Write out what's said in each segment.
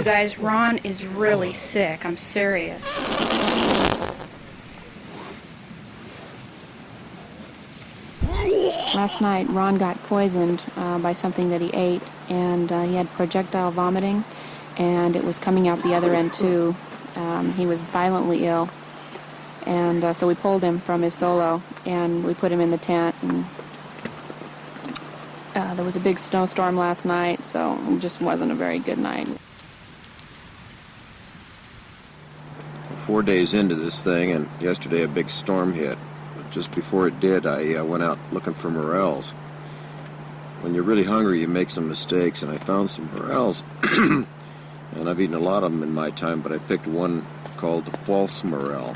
guys, Ron is really sick. I'm serious. Last night, Ron got poisoned by something that he ate, and he had projectile vomiting, and it was coming out the other end too. He was violently ill, and so we pulled him from his solo, and we put him in the tent. And there was a big snowstorm last night, so it just wasn't a very good night. 4 days into this thing, and yesterday a big storm hit. But just before it did, I went out looking for morels. When you're really hungry, you make some mistakes, and I found some morels. And I've eaten a lot of them in my time, but I picked one called the false morel.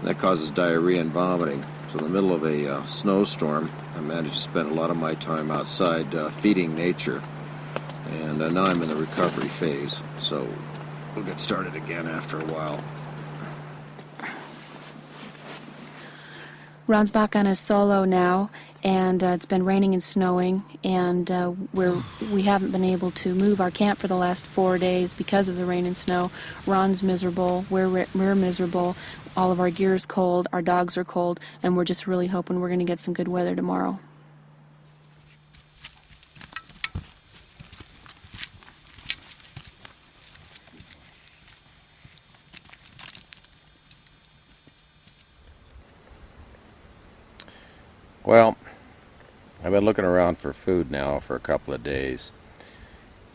And that causes diarrhea and vomiting. So in the middle of a snowstorm, I managed to spend a lot of my time outside feeding nature. And now I'm in the recovery phase, so we'll get started again after a while. Ron's back on his solo now, and it's been raining and snowing, and we haven't been able to move our camp for the last 4 days because of the rain and snow. Ron's miserable, we're miserable, all of our gear's cold, our dogs are cold, and we're just really hoping we're going to get some good weather tomorrow. Well, I've been looking around for food now for a couple of days.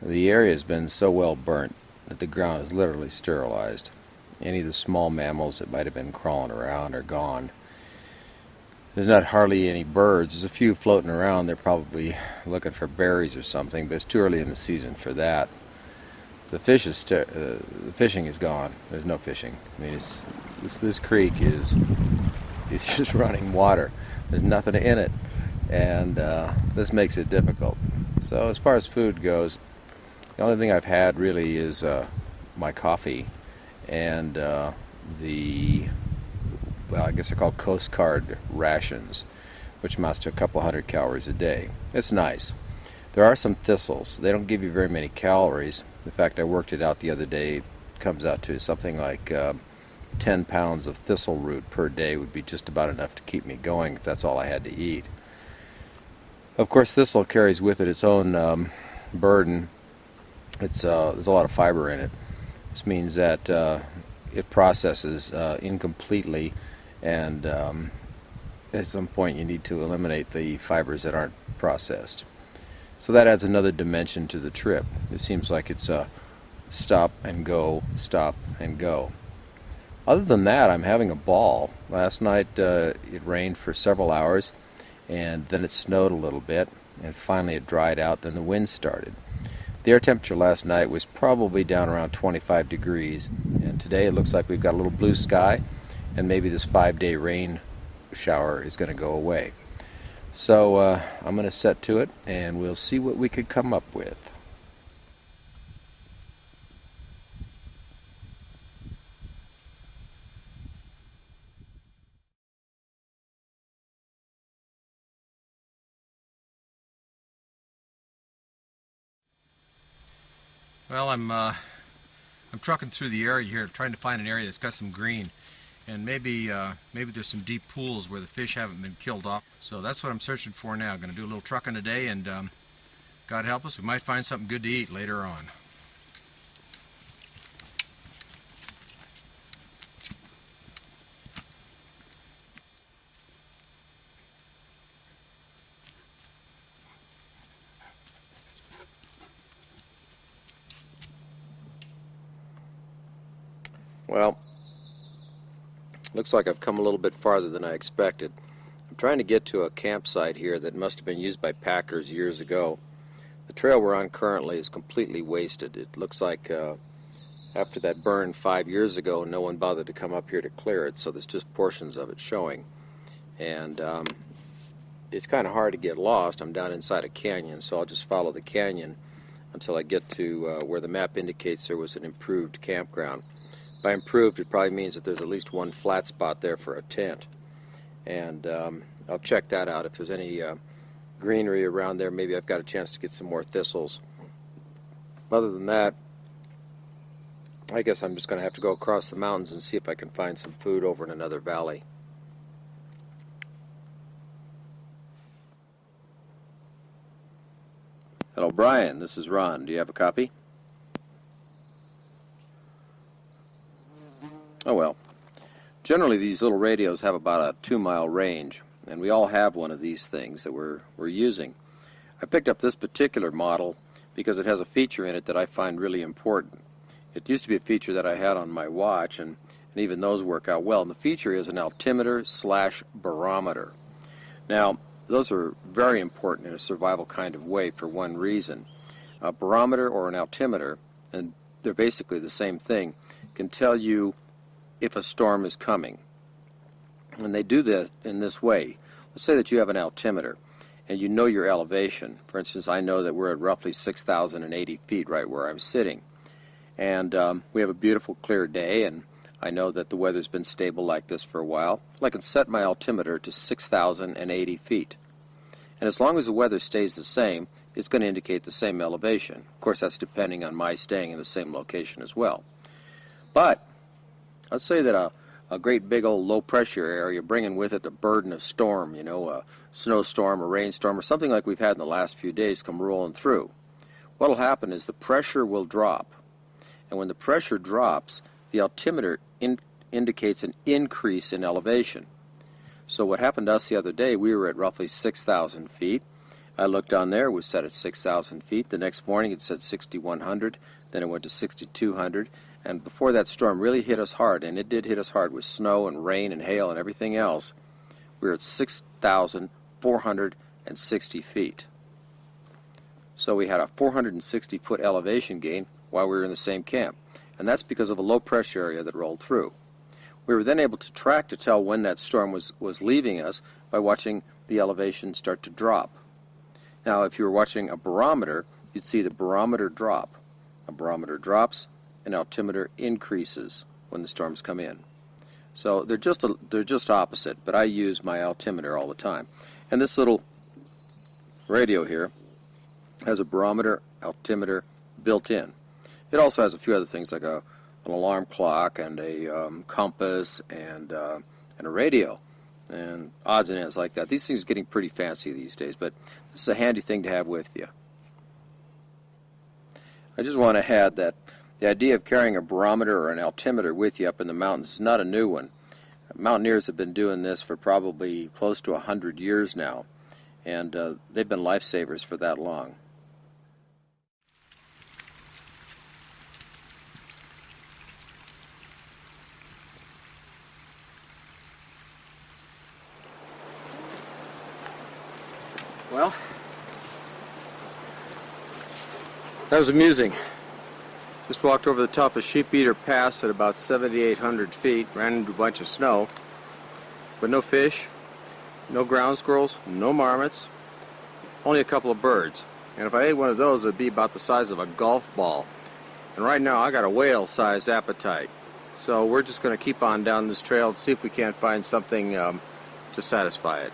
The area has been so well burnt that the ground is literally sterilized. Any of the small mammals that might have been crawling around are gone. There's not hardly any birds. There's a few floating around. They're probably looking for berries or something, but it's too early in the season for that. The fishing is gone. There's no fishing. I mean, this creek is just running water. There's nothing in it, and this makes it difficult. So as far as food goes, the only thing I've had really is my coffee and well, I guess they're called Coast Guard rations, which amounts to a couple hundred calories a day. It's nice. There are some thistles. They don't give you very many calories. In fact, I worked it out the other day. It comes out to something like 10 pounds of thistle root per day would be just about enough to keep me going if that's all I had to eat. Of course, thistle carries with it its own burden. There's a lot of fiber in it. This means that it processes incompletely, and at some point you need to eliminate the fibers that aren't processed. So that adds another dimension to the trip. It seems like it's a stop and go, stop and go. Other than that, I'm having a ball. Last night it rained for several hours, and then it snowed a little bit, and finally it dried out, then the wind started. The air temperature last night was probably down around 25 degrees, and today it looks like we've got a little blue sky, and maybe this 5-day rain shower is going to go away. So I'm going to set to it, and we'll see what we could come up with. Well, I'm trucking through the area here, trying to find an area that's got some green, and maybe there's some deep pools where the fish haven't been killed off. So that's what I'm searching for now. I'm going to do a little trucking today, and God help us, we might find something good to eat later on. Well, looks like I've come a little bit farther than I expected. I'm trying to get to a campsite here that must have been used by packers years ago. The trail we're on currently is completely wasted. It looks like after that burn 5 years ago, no one bothered to come up here to clear it, so there's just portions of it showing. And it's kind of hard to get lost. I'm down inside a canyon, so I'll just follow the canyon until I get to where the map indicates there was an improved campground. By improved, it probably means that there's at least one flat spot there for a tent. And I'll check that out. If there's any greenery around there, maybe I've got a chance to get some more thistles. Other than that, I guess I'm just going to have to go across the mountains and see if I can find some food over in another valley. Hello, Brian. This is Ron. Do you have a copy? Oh well. Generally, these little radios have about a 2-mile range, and we all have one of these things that we're using. I picked up this particular model because it has a feature in it that I find really important. It used to be a feature that I had on my watch, and even those work out well. And the feature is an altimeter/barometer. Now, those are very important in a survival kind of way for one reason. A barometer or an altimeter, and they're basically the same thing, can tell you if a storm is coming. And they do this in this way. Let's say that you have an altimeter and you know your elevation. For instance, I know that we're at roughly 6,080 feet right where I'm sitting. And we have a beautiful clear day, and I know that the weather's been stable like this for a while. Well, I can set my altimeter to 6,080 feet. And as long as the weather stays the same, it's going to indicate the same elevation. Of course, that's depending on my staying in the same location as well. But let's say that a great big old low pressure area bringing with it a burden of storm, you know, a snowstorm, a rainstorm, or something like we've had in the last few days come rolling through. What will happen is the pressure will drop. And when the pressure drops, the altimeter indicates an increase in elevation. So what happened to us the other day, we were at roughly 6,000 feet. I looked down there, it was set at 6,000 feet. The next morning it said 6,100, then it went to 6,200. And before that storm really hit us hard, and it did hit us hard with snow and rain and hail and everything else, we were at 6,460 feet. So we had a 460-foot elevation gain while we were in the same camp. And that's because of a low pressure area that rolled through. We were then able to track to tell when that storm was leaving us by watching the elevation start to drop. Now, if you were watching a barometer, you'd see the barometer drop. A barometer drops, an altimeter increases when the storms come in. So they're just opposite, but I use my altimeter all the time. And this little radio here has a barometer, altimeter built in. It also has a few other things like an alarm clock and a compass and a radio and odds and ends like that. These things are getting pretty fancy these days, but this is a handy thing to have with you. I just want to add that the idea of carrying a barometer or an altimeter with you up in the mountains is not a new one. Mountaineers have been doing this for probably close to 100 years now, and they've been lifesavers for that long. Well, that was amusing. Just walked over the top of Sheep Eater Pass at about 7,800 feet, ran into a bunch of snow, but no fish, no ground squirrels, no marmots, only a couple of birds. And if I ate one of those, it'd be about the size of a golf ball. And right now I got a whale-sized appetite. So we're just going to keep on down this trail and see if we can't find something to satisfy it.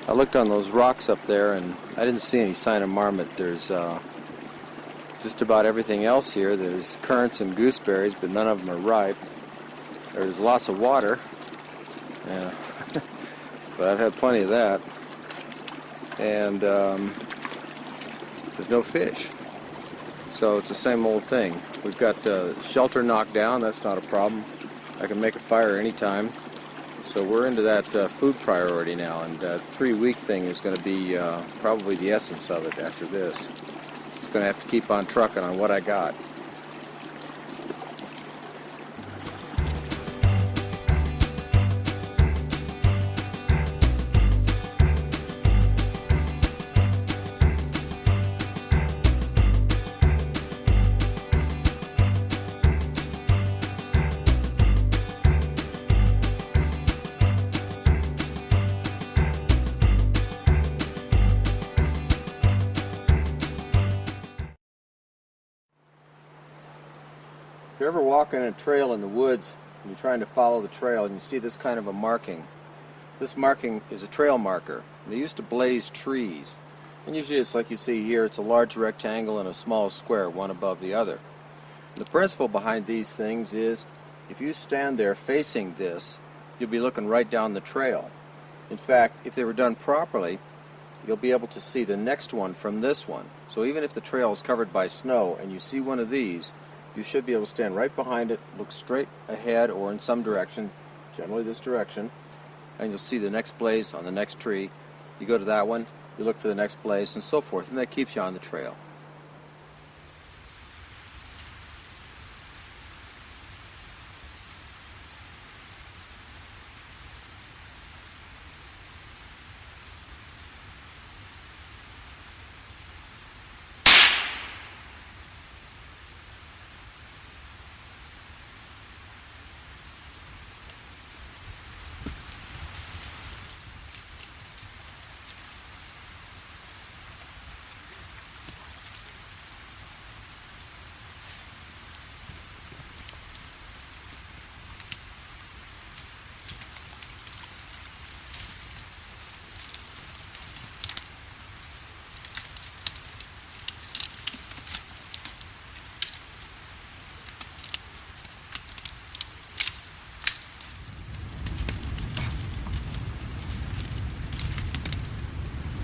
I looked on those rocks up there and I didn't see any sign of marmot. There's just about everything else here. There's currants and gooseberries, but none of them are ripe. There's lots of water, yeah. But I've had plenty of that. And there's no fish. So it's the same old thing. We've got shelter knocked down, that's not a problem. I can make a fire anytime. So we're into that food priority now, and that 3-week thing is going to be probably the essence of it after this. It's going to have to keep on trucking on what I got. If you're ever walking a trail in the woods and you're trying to follow the trail and you see this kind of a marking, this marking is a trail marker. They used to blaze trees. And usually it's like you see here, it's a large rectangle and a small square, one above the other. The principle behind these things is if you stand there facing this, you'll be looking right down the trail. In fact, if they were done properly, you'll be able to see the next one from this one. So even if the trail is covered by snow and you see one of these, you should be able to stand right behind it, look straight ahead or in some direction, generally this direction, and you'll see the next blaze on the next tree. You go to that one, you look for the next blaze, and so forth, and that keeps you on the trail.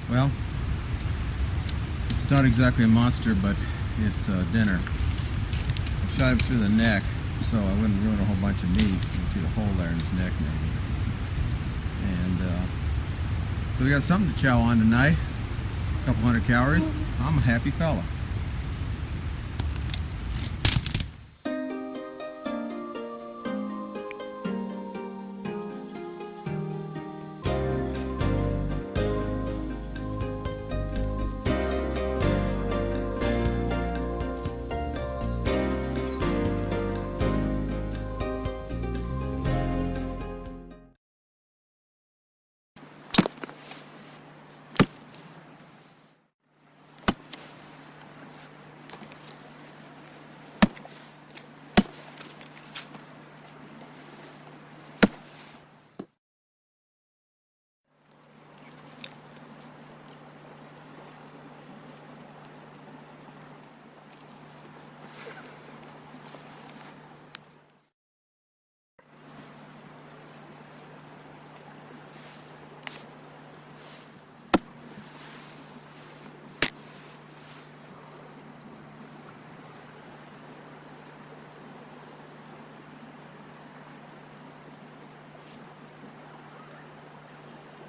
Well, it's not exactly a monster, but it's dinner. I shot him through the neck, so I wouldn't ruin a whole bunch of meat. You can see the hole there in his neck maybe. And so we got something to chow on tonight. A couple hundred calories. I'm a happy fella.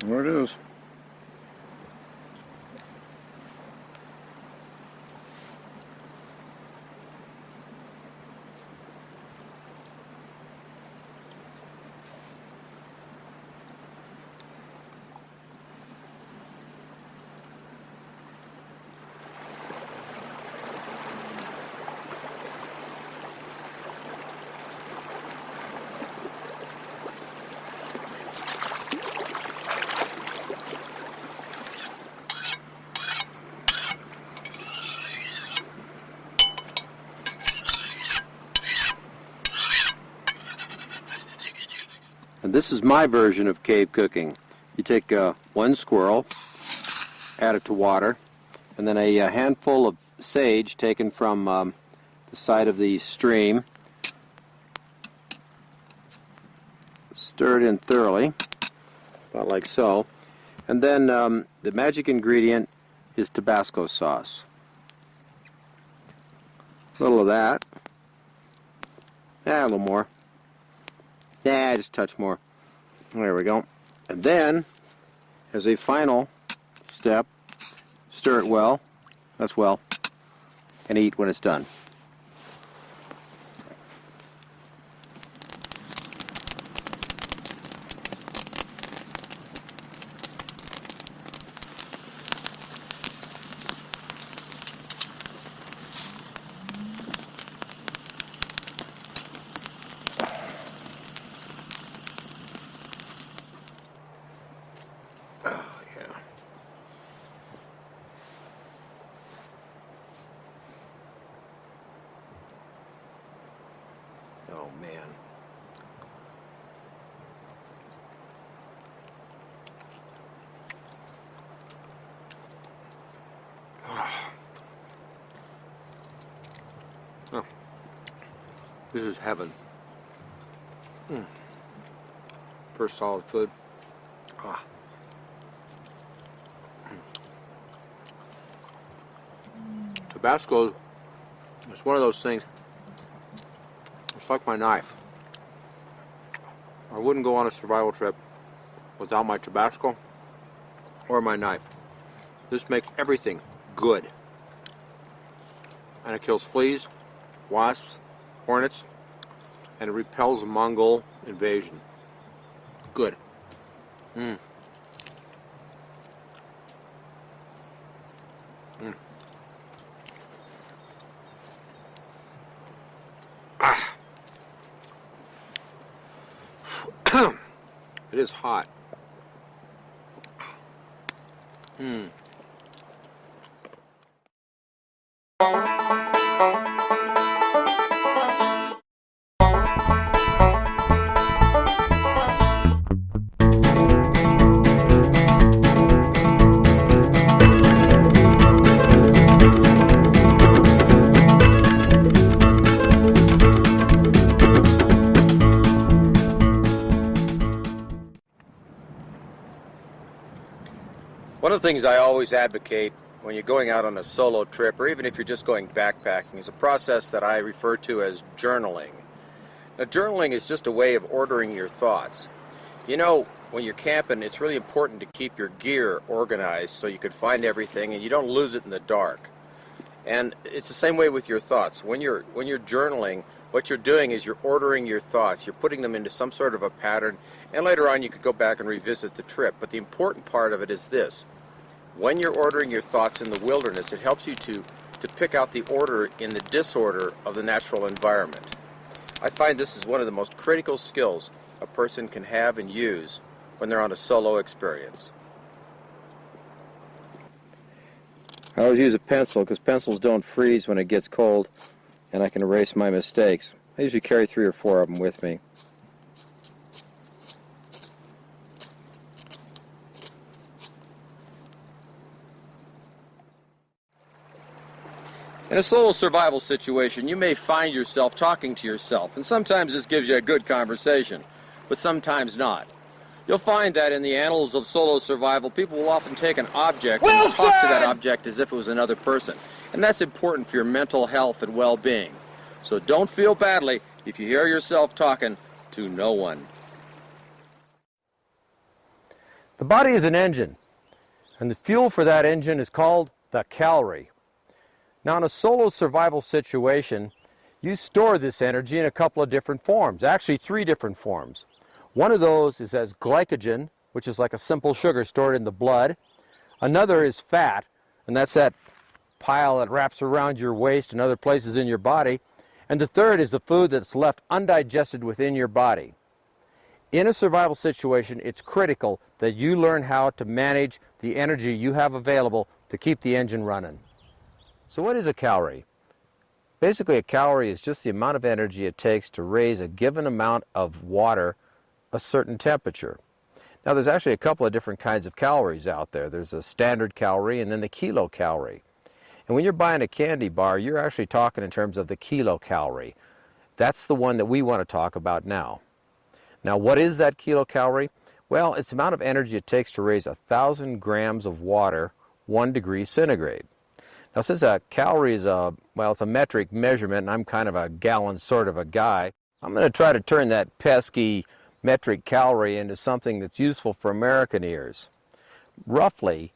There it is. And this is my version of cave cooking. You take one squirrel, add it to water, and then a handful of sage taken from the side of the stream. Stir it in thoroughly, about like so. And then the magic ingredient is Tabasco sauce. A little of that. A little more. Just a touch more. There we go. And then, as a final step, stir it well. That's well. And eat when it's done. This is heaven. First solid food. Ah. Tabasco is one of those things, it's like my knife. I wouldn't go on a survival trip without my Tabasco or my knife. This makes everything good. And it kills fleas, wasps, hornets, and it repels Mongol invasion. Good. Ah. It is hot. One of the things I always advocate when you're going out on a solo trip, or even if you're just going backpacking, is a process that I refer to as journaling. Now, journaling is just a way of ordering your thoughts. You know, when you're camping, it's really important to keep your gear organized so you can find everything and you don't lose it in the dark. And it's the same way with your thoughts. When you're journaling, what you're doing is you're ordering your thoughts. You're putting them into some sort of a pattern, and later on you could go back and revisit the trip. But the important part of it is this. When you're ordering your thoughts in the wilderness, it helps you to pick out the order in the disorder of the natural environment. I find this is one of the most critical skills a person can have and use when they're on a solo experience. I always use a pencil because pencils don't freeze when it gets cold, and I can erase my mistakes. I usually carry 3 or 4 of them with me. In a solo survival situation, you may find yourself talking to yourself, and sometimes this gives you a good conversation, but sometimes not. You'll find that in the annals of solo survival, people will often take an object and talk to that object as if it was another person, and that's important for your mental health and well-being. So don't feel badly if you hear yourself talking to no one. The body is an engine, and the fuel for that engine is called the calorie. Now, in a solo survival situation, you store this energy in a couple of different forms, actually 3 different forms. One of those is as glycogen, which is like a simple sugar stored in the blood. Another is fat, and that's that pile that wraps around your waist and other places in your body. And the third is the food that's left undigested within your body. In a survival situation, it's critical that you learn how to manage the energy you have available to keep the engine running. So what is a calorie? Basically, a calorie is just the amount of energy it takes to raise a given amount of water a certain temperature. Now, there's actually a couple of different kinds of calories out there. There's a standard calorie and then the kilocalorie. And when you're buying a candy bar, you're actually talking in terms of the kilocalorie. That's the one that we want to talk about now. Now, what is that kilocalorie? Well, it's the amount of energy it takes to raise 1,000 grams of water 1 degree centigrade. Now, since a calorie is it's a metric measurement, and I'm kind of a gallon sort of a guy, I'm going to try to turn that pesky metric calorie into something that's useful for American ears. Roughly,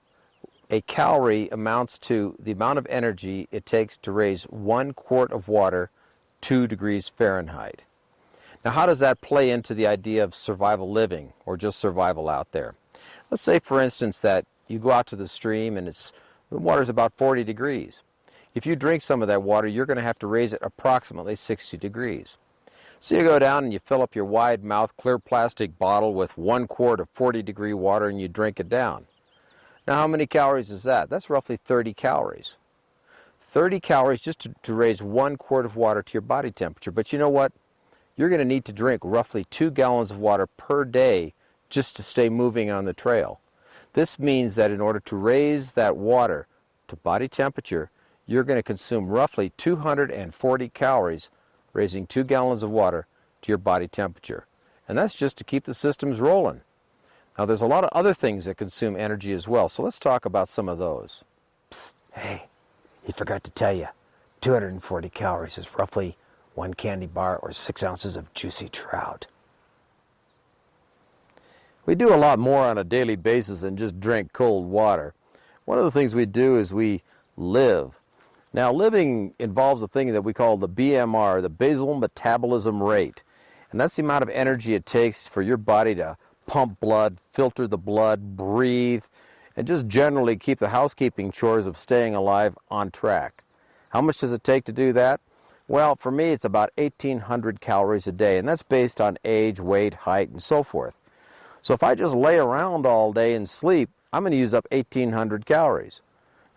a calorie amounts to the amount of energy it takes to raise 1 quart of water 2 degrees Fahrenheit. Now, how does that play into the idea of survival living, or just survival out there? Let's say, for instance, that you go out to the stream and the water's about 40 degrees. If you drink some of that water, you're going to have to raise it approximately 60 degrees. So you go down and you fill up your wide mouth clear plastic bottle with 1 quart of 40 degree water and you drink it down. Now, how many calories is that? That's roughly 30 calories. 30 calories just to raise 1 quart of water to your body temperature. But you know what? You're going to need to drink roughly 2 gallons of water per day just to stay moving on the trail. This means that in order to raise that water to body temperature, you're going to consume roughly 240 calories raising 2 gallons of water to your body temperature. And that's just to keep the systems rolling. Now there's a lot of other things that consume energy as well, so let's talk about some of those. Psst, hey, he forgot to tell you, 240 calories is roughly 1 candy bar or 6 ounces of juicy trout. We do a lot more on a daily basis than just drink cold water. One of the things we do is we live. Now, living involves a thing that we call the BMR, the basal metabolism rate. And that's the amount of energy it takes for your body to pump blood, filter the blood, breathe, and just generally keep the housekeeping chores of staying alive on track. How much does it take to do that? Well, for me, it's about 1,800 calories a day, and that's based on age, weight, height, and so forth. So if I just lay around all day and sleep, I'm going to use up 1,800 calories.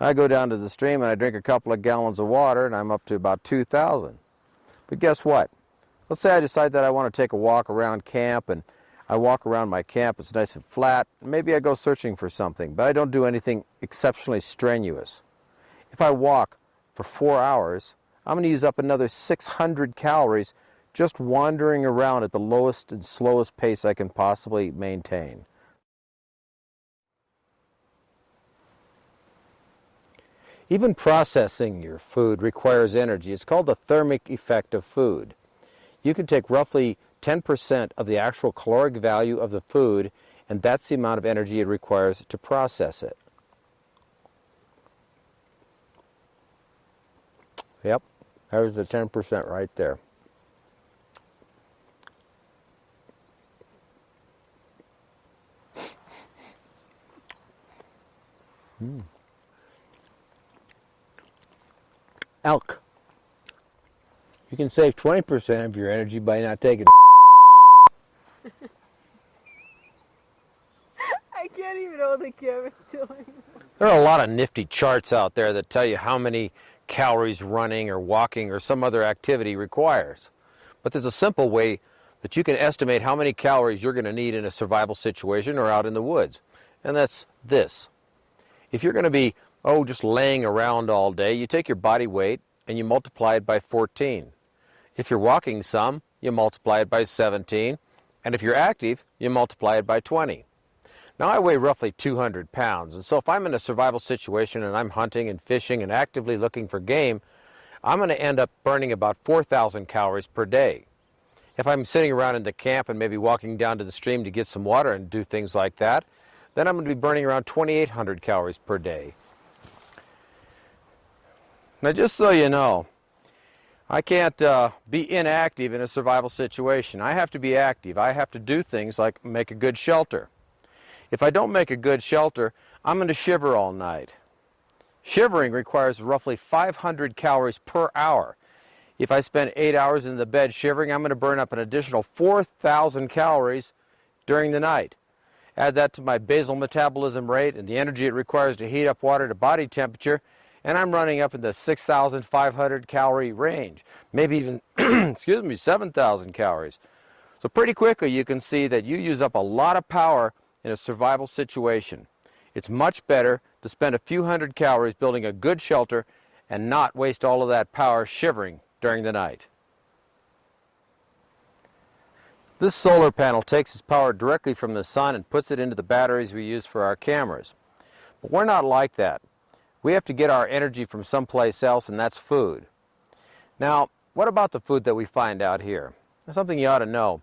I go down to the stream and I drink a couple of gallons of water and I'm up to about 2,000. But guess what? Let's say I decide that I want to take a walk around camp, and I walk around my camp, it's nice and flat. Maybe I go searching for something, but I don't do anything exceptionally strenuous. If I walk for 4 hours, I'm going to use up another 600 calories just wandering around at the lowest and slowest pace I can possibly maintain. Even processing your food requires energy. It's called the thermic effect of food. You can take roughly 10% of the actual caloric value of the food, and that's the amount of energy it requires to process it. Yep, there's the 10% right there. Elk. You can save 20% of your energy by not taking I can't even hold the camera still. There are a lot of nifty charts out there that tell you how many calories running or walking or some other activity requires. But there's a simple way that you can estimate how many calories you're going to need in a survival situation or out in the woods. And that's this. If you're going to be, just laying around all day, you take your body weight and you multiply it by 14. If you're walking some, you multiply it by 17. And if you're active, you multiply it by 20. Now, I weigh roughly 200 pounds, and so if I'm in a survival situation and I'm hunting and fishing and actively looking for game, I'm going to end up burning about 4,000 calories per day. If I'm sitting around in the camp and maybe walking down to the stream to get some water and do things like that, then I'm going to be burning around 2,800 calories per day. Now, just so you know, I can't be inactive in a survival situation. I have to be active. I have to do things like make a good shelter. If I don't make a good shelter, I'm going to shiver all night. Shivering requires roughly 500 calories per hour. If I spend 8 hours in the bed shivering, I'm going to burn up an additional 4,000 calories during the night. Add that to my basal metabolism rate and the energy it requires to heat up water to body temperature, and I'm running up in the 6,500 calorie range, maybe even, 7,000 calories. So pretty quickly you can see that you use up a lot of power in a survival situation. It's much better to spend a few hundred calories building a good shelter and not waste all of that power shivering during the night. This solar panel takes its power directly from the sun and puts it into the batteries we use for our cameras. But we're not like that. We have to get our energy from someplace else, and that's food. Now, what about the food that we find out here? That's something you ought to know.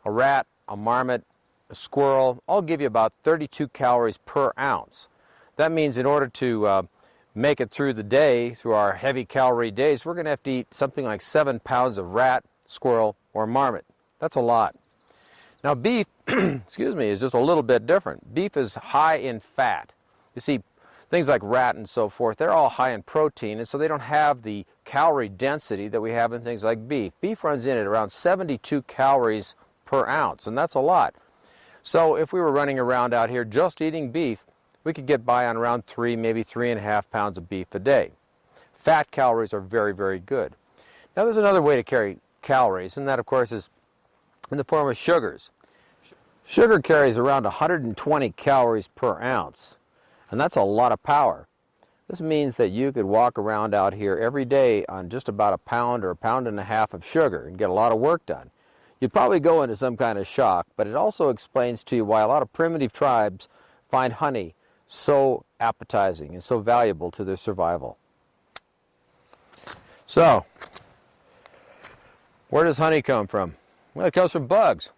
A rat, a marmot, a squirrel, all give you about 32 calories per ounce. That means in order to make it through the day, through our heavy calorie days, we're going to have to eat something like 7 pounds of rat, squirrel, or marmot. That's a lot. Now beef, is just a little bit different. Beef is high in fat. You see, things like rat and so forth, they're all high in protein, and so they don't have the calorie density that we have in things like beef. Beef runs in at around 72 calories per ounce, and that's a lot. So if we were running around out here just eating beef, we could get by on around 3, maybe 3.5 pounds of beef a day. Fat calories are very, very good. Now there's another way to carry calories, and that of course is in the form of sugars. Sugar carries around 120 calories per ounce, and that's a lot of power. This means that you could walk around out here every day on just about a pound or a pound and a half of sugar and get a lot of work done. You'd probably go into some kind of shock, but it also explains to you why a lot of primitive tribes find honey so appetizing and so valuable to their survival. So, where does honey come from? Well, it comes from bugs.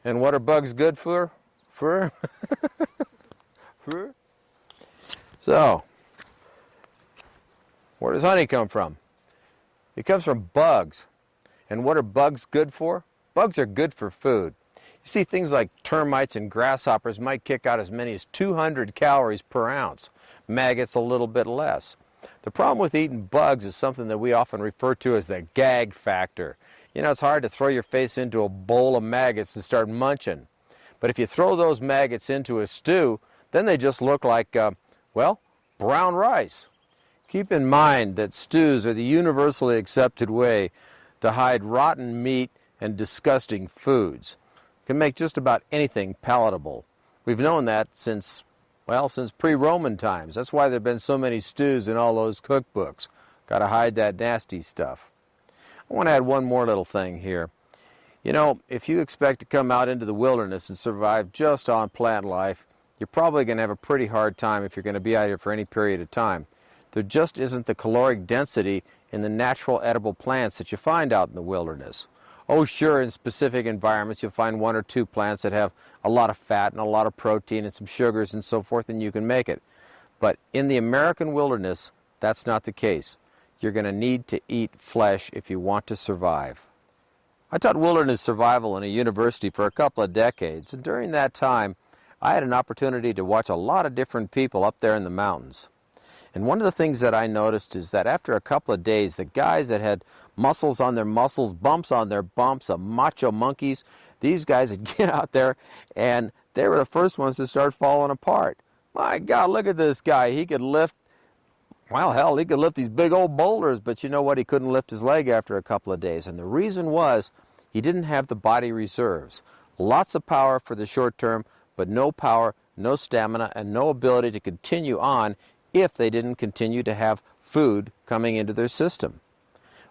And what are bugs good for? For? So, where does honey come from? It comes from bugs. And what are bugs good for? Bugs are good for food. You see, things like termites and grasshoppers might kick out as many as 200 calories per ounce. Maggots a little bit less. The problem with eating bugs is something that we often refer to as the gag factor. You know, it's hard to throw your face into a bowl of maggots and start munching. But if you throw those maggots into a stew, then they just look like, well, brown rice. Keep in mind that stews are the universally accepted way to hide rotten meat and disgusting foods. It can make just about anything palatable. We've known that since pre-Roman times. That's why there have been so many stews in all those cookbooks. Got to hide that nasty stuff. I want to add one more little thing here. You know, if you expect to come out into the wilderness and survive just on plant life, you're probably going to have a pretty hard time if you're going to be out here for any period of time. There just isn't the caloric density in the natural edible plants that you find out in the wilderness. Oh, sure, in specific environments you'll find one or two plants that have a lot of fat and a lot of protein and some sugars and so forth, and you can make it. But in the American wilderness, that's not the case. You're going to need to eat flesh if you want to survive. I taught wilderness survival in a university for a couple of decades, and during that time, I had an opportunity to watch a lot of different people up there in the mountains. And one of the things that I noticed is that after a couple of days, the guys that had muscles on their muscles, bumps on their bumps, macho monkeys, these guys would get out there and they were the first ones to start falling apart. My God, look at this guy. He could lift, well, hell, he could lift these big old boulders, but you know what? He couldn't lift his leg after a couple of days. And the reason was he didn't have the body reserves. Lots of power for the short term, but no power, no stamina, and no ability to continue on if they didn't continue to have food coming into their system.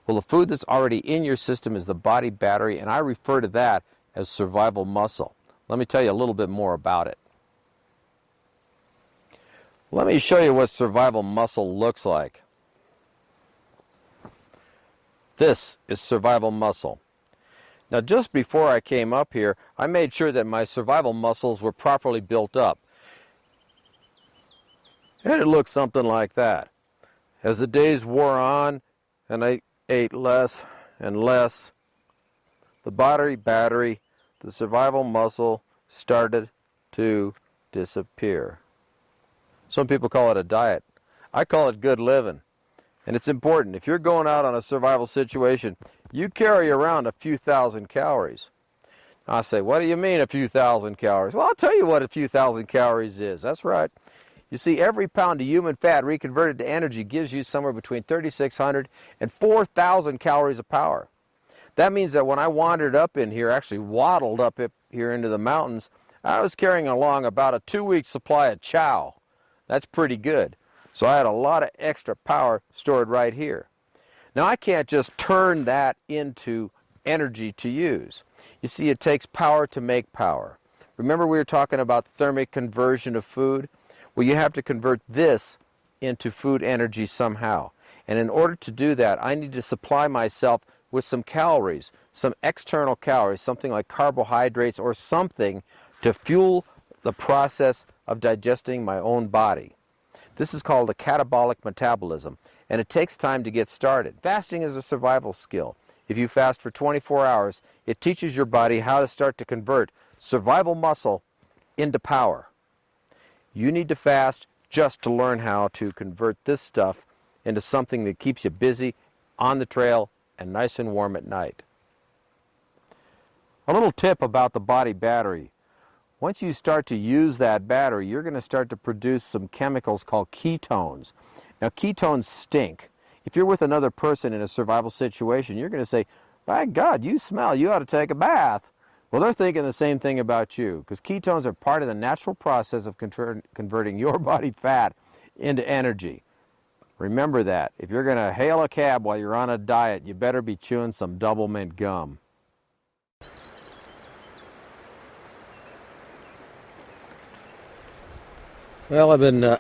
Well, the food that's already in your system is the body battery, and I refer to that as survival muscle. Let me tell you a little bit more about it. Let me show you what survival muscle looks like. This is survival muscle. Now, just before I came up here, I made sure that my survival muscles were properly built up. And it looked something like that. As the days wore on and I ate less and less, the body battery, the survival muscle, started to disappear. Some people call it a diet. I call it good living. And it's important. If you're going out on a survival situation, you carry around a few thousand calories. I say, what do you mean a few thousand calories? Well, I'll tell you what a few thousand calories is. That's right. You see, every pound of human fat reconverted to energy gives you somewhere between 3,600 and 4,000 calories of power. That means that when I wandered up in here, actually waddled up here into the mountains, I was carrying along about a 2-week supply of chow. That's pretty good. So I had a lot of extra power stored right here. Now, I can't just turn that into energy to use. You see, it takes power to make power. Remember we were talking about thermic conversion of food? Well, you have to convert this into food energy somehow. And in order to do that, I need to supply myself with some calories, some external calories, something like carbohydrates or something to fuel the process of digesting my own body. This is called a catabolic metabolism, and it takes time to get started. Fasting is a survival skill. If you fast for 24 hours, it teaches your body how to start to convert survival muscle into power. You need to fast just to learn how to convert this stuff into something that keeps you busy on the trail and nice and warm at night. A little tip about the body battery. Once you start to use that battery, you're going to start to produce some chemicals called ketones. Now, ketones stink. If you're with another person in a survival situation, you're going to say, "My God, you smell. You ought to take a bath." Well, they're thinking the same thing about you, because ketones are part of the natural process of converting your body fat into energy. Remember that. If you're going to hail a cab while you're on a diet, you better be chewing some double mint gum. Well, I've been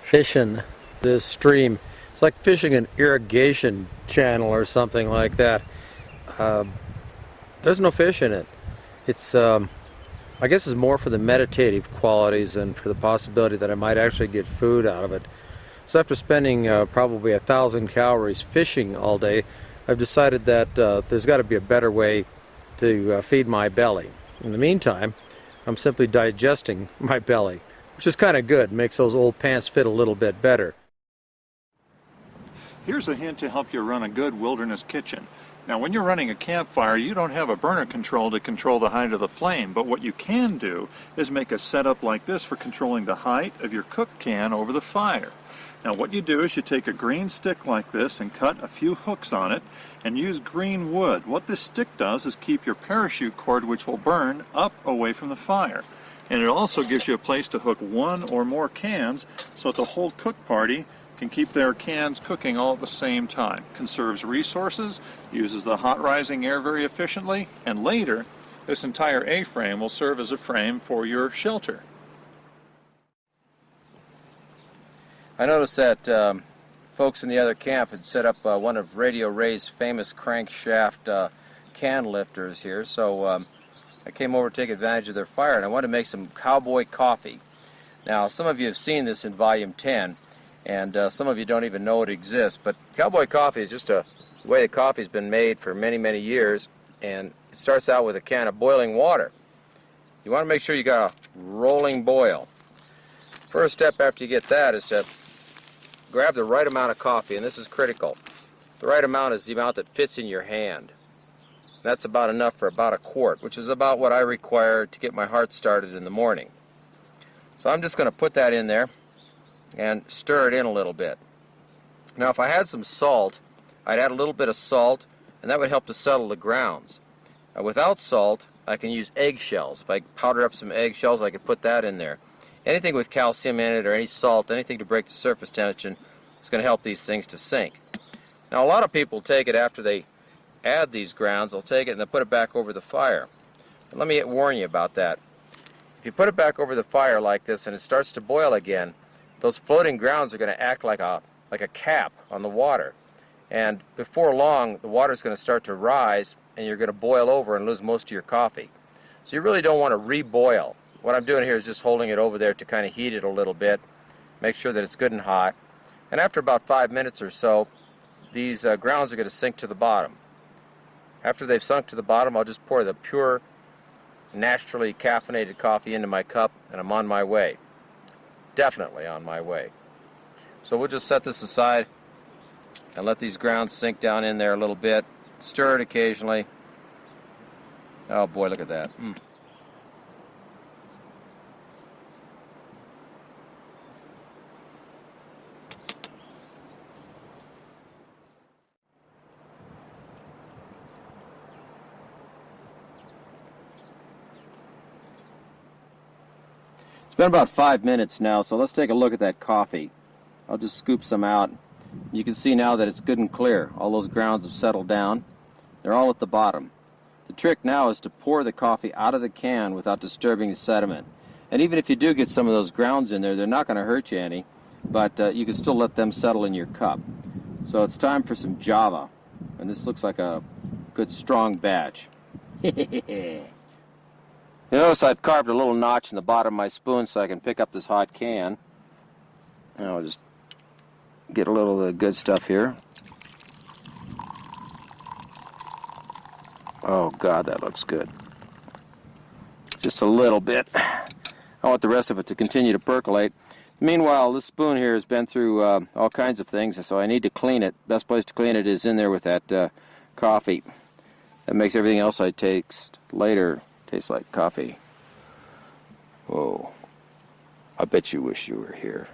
fishing this stream. It's like fishing an irrigation channel or something like that. There's no fish in it. It's, I guess it's more for the meditative qualities and for the possibility that I might actually get food out of it. So after spending probably 1,000 calories fishing all day, I've decided that there's got to be a better way to feed my belly. In the meantime, I'm simply digesting my belly, which is kind of good. Makes those old pants fit a little bit better. Here's a hint to help you run a good wilderness kitchen. Now, when you're running a campfire, you don't have a burner control to control the height of the flame, but what you can do is make a setup like this for controlling the height of your cook can over the fire. Now, what you do is you take a green stick like this and cut a few hooks on it and use green wood. What this stick does is keep your parachute cord, which will burn, up away from the fire. And it also gives you a place to hook one or more cans so that the whole cook party can keep their cans cooking all at the same time. Conserves resources, uses the hot rising air very efficiently, and later this entire A-frame will serve as a frame for your shelter. I noticed that folks in the other camp had set up one of Radio Ray's famous crankshaft can lifters here, so I came over to take advantage of their fire, and I wanted to make some cowboy coffee. Now, some of you have seen this in Volume 10, and some of you don't even know it exists, but cowboy coffee is just a way that coffee's been made for many, many years, and it starts out with a can of boiling water. You want to make sure you got a rolling boil. First step after you get that is to grab the right amount of coffee, and this is critical. The right amount is the amount that fits in your hand. That's about enough for about a quart, which is about what I require to get my heart started in the morning. So I'm just going to put that in there and stir it in a little bit. Now, if I had some salt, I'd add a little bit of salt, and that would help to settle the grounds. Without salt, I can use eggshells. If I powder up some eggshells, I could put that in there. Anything with calcium in it or any salt, anything to break the surface tension is going to help these things to sink. Now, a lot of people take it after they add these grounds. They'll take it and they'll put it back over the fire. And let me warn you about that. If you put it back over the fire like this and it starts to boil again, those floating grounds are going to act like a cap on the water. And before long, the water is going to start to rise and you're going to boil over and lose most of your coffee. So you really don't want to reboil. What I'm doing here is just holding it over there to kind of heat it a little bit, make sure that it's good and hot. And after about 5 minutes or so, these grounds are going to sink to the bottom. After they've sunk to the bottom, I'll just pour the pure, naturally caffeinated coffee into my cup, and I'm on my way. Definitely on my way. So we'll just set this aside and let these grounds sink down in there a little bit. Stir it occasionally. Oh boy, look at that. It's been about 5 minutes now, so let's take a look at that coffee. I'll just scoop some out. You can see now that it's good and clear. All those grounds have settled down. They're all at the bottom. The trick now is to pour the coffee out of the can without disturbing the sediment. And even if you do get some of those grounds in there, they're not going to hurt you any, but you can still let them settle in your cup. So it's time for some Java. And this looks like a good strong batch. You notice I've carved a little notch in the bottom of my spoon so I can pick up this hot can. And I'll just get a little of the good stuff here. Oh God, that looks good. Just a little bit. I want the rest of it to continue to percolate. Meanwhile, this spoon here has been through all kinds of things, so I need to clean it. Best place to clean it is in there with that coffee. That makes everything else I taste later taste like coffee. Whoa. I bet you wish you were here.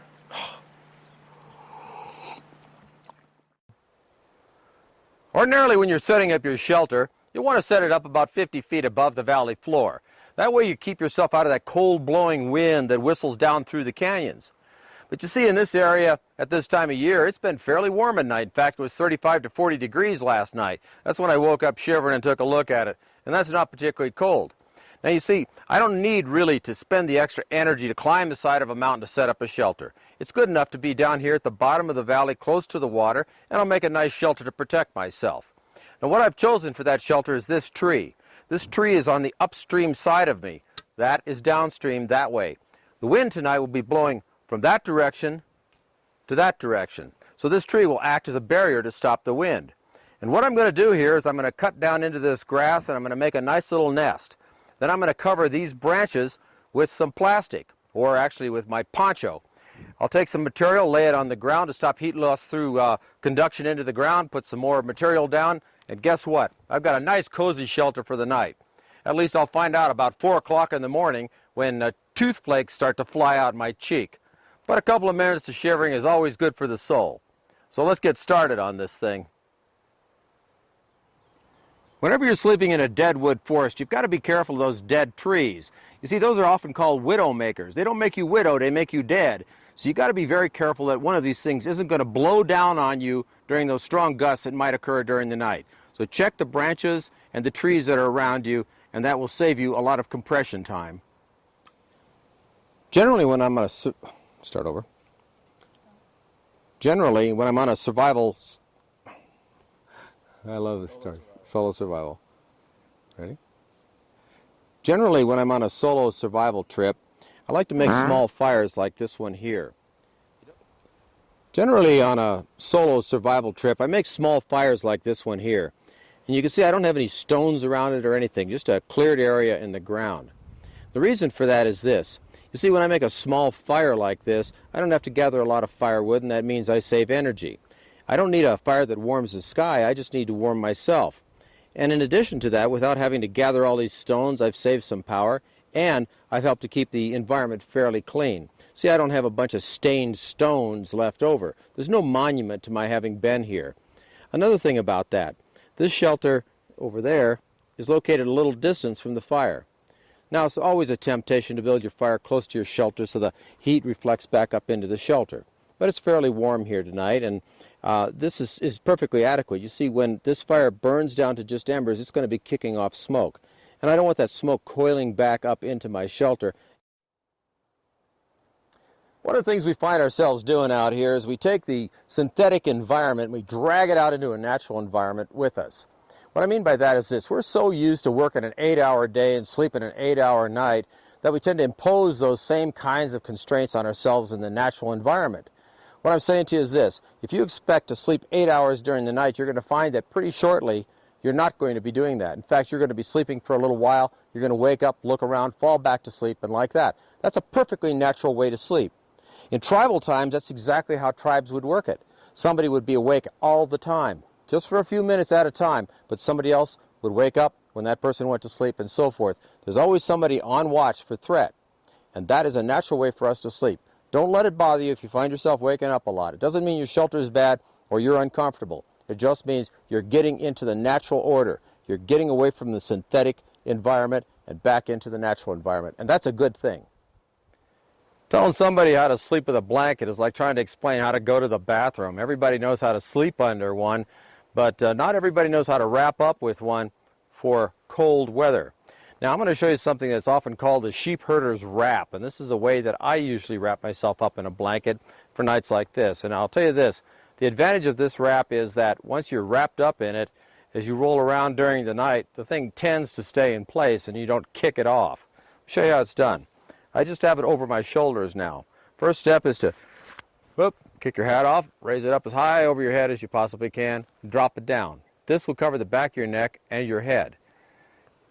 Ordinarily, when you're setting up your shelter, you want to set it up about 50 feet above the valley floor. That way you keep yourself out of that cold blowing wind that whistles down through the canyons. But you see, in this area at this time of year, it's been fairly warm at night. In fact, it was 35 to 40 degrees last night. That's when I woke up shivering and took a look at it. And that's not particularly cold. Now you see, I don't need really to spend the extra energy to climb the side of a mountain to set up a shelter. It's good enough to be down here at the bottom of the valley close to the water, and I'll make a nice shelter to protect myself. Now what I've chosen for that shelter is this tree. This tree is on the upstream side of me. That is downstream that way. The wind tonight will be blowing from that direction to that direction. So this tree will act as a barrier to stop the wind. And what I'm going to do here is I'm going to cut down into this grass and I'm going to make a nice little nest. Then I'm going to cover these branches with some plastic, or actually with my poncho. I'll take some material, lay it on the ground to stop heat loss through conduction into the ground, put some more material down, and guess what? I've got a nice cozy shelter for the night. At least I'll find out about 4 o'clock in the morning when tooth flakes start to fly out my cheek. But a couple of minutes of shivering is always good for the soul. So let's get started on this thing. Whenever you're sleeping in a dead wood forest, you've got to be careful of those dead trees. You see, those are often called widow makers. They don't make you widowed, they make you dead. So you've got to be very careful that one of these things isn't going to blow down on you during those strong gusts that might occur during the night. So check the branches and the trees that are around you, and that will save you a lot of compression time. Generally, when I'm on a survival, I love this story. Solo survival. Ready? Generally, when I'm on a solo survival trip, I like to make small fires like this one here. Generally, on a solo survival trip, I make small fires like this one here. And you can see I don't have any stones around it or anything, just a cleared area in the ground. The reason for that is this. You see, when I make a small fire like this, I don't have to gather a lot of firewood, and that means I save energy. I don't need a fire that warms the sky, I just need to warm myself. And in addition to that, without having to gather all these stones, I've saved some power, and I've helped to keep the environment fairly clean. See, I don't have a bunch of stained stones left over. There's no monument to my having been here. Another thing about that, this shelter over there is located a little distance from the fire. Now, it's always a temptation to build your fire close to your shelter so the heat reflects back up into the shelter. But it's fairly warm here tonight, and this is perfectly adequate. You see, when this fire burns down to just embers, it's going to be kicking off smoke. And I don't want that smoke coiling back up into my shelter. One of the things we find ourselves doing out here is we take the synthetic environment and we drag it out into a natural environment with us. What I mean by that is this. We're so used to working an 8-hour day and sleeping an 8-hour night that we tend to impose those same kinds of constraints on ourselves in the natural environment. What I'm saying to you is this. If you expect to sleep 8 hours during the night, you're going to find that pretty shortly you're not going to be doing that. In fact, you're going to be sleeping for a little while. You're going to wake up, look around, fall back to sleep, and like that. That's a perfectly natural way to sleep. In tribal times, that's exactly how tribes would work it. Somebody would be awake all the time, just for a few minutes at a time, but somebody else would wake up when that person went to sleep and so forth. There's always somebody on watch for threat, and that is a natural way for us to sleep. Don't let it bother you if you find yourself waking up a lot. It doesn't mean your shelter is bad or you're uncomfortable. It just means you're getting into the natural order. You're getting away from the synthetic environment and back into the natural environment, and that's a good thing. Telling somebody how to sleep with a blanket is like trying to explain how to go to the bathroom. Everybody knows how to sleep under one, but not everybody knows how to wrap up with one for cold weather. Now I'm going to show you something that's often called a sheep herder's wrap, and this is a way that I usually wrap myself up in a blanket for nights like this. And I'll tell you this, the advantage of this wrap is that once you're wrapped up in it, as you roll around during the night, the thing tends to stay in place and you don't kick it off. I'll show you how it's done. I just have it over my shoulders now. First step is to kick your hat off, raise it up as high over your head as you possibly can, and drop it down. This will cover the back of your neck and your head.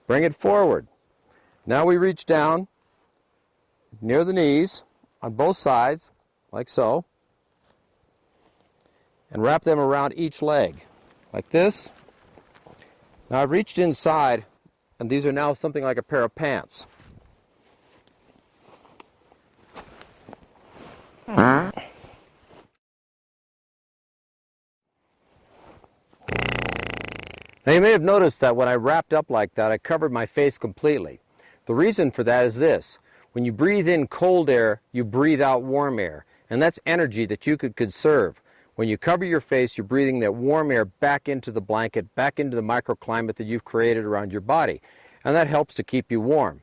Bring it forward. Now we reach down near the knees on both sides, like so, and wrap them around each leg, like this. Now I've reached inside, and these are now something like a pair of pants. Now you may have noticed that when I wrapped up like that, I covered my face completely. The reason for that is this. When you breathe in cold air, you breathe out warm air. and that's energy that you could conserve. When you cover your face, you're breathing that warm air back into the blanket, back into the microclimate that you've created around your body, and that helps to keep you warm.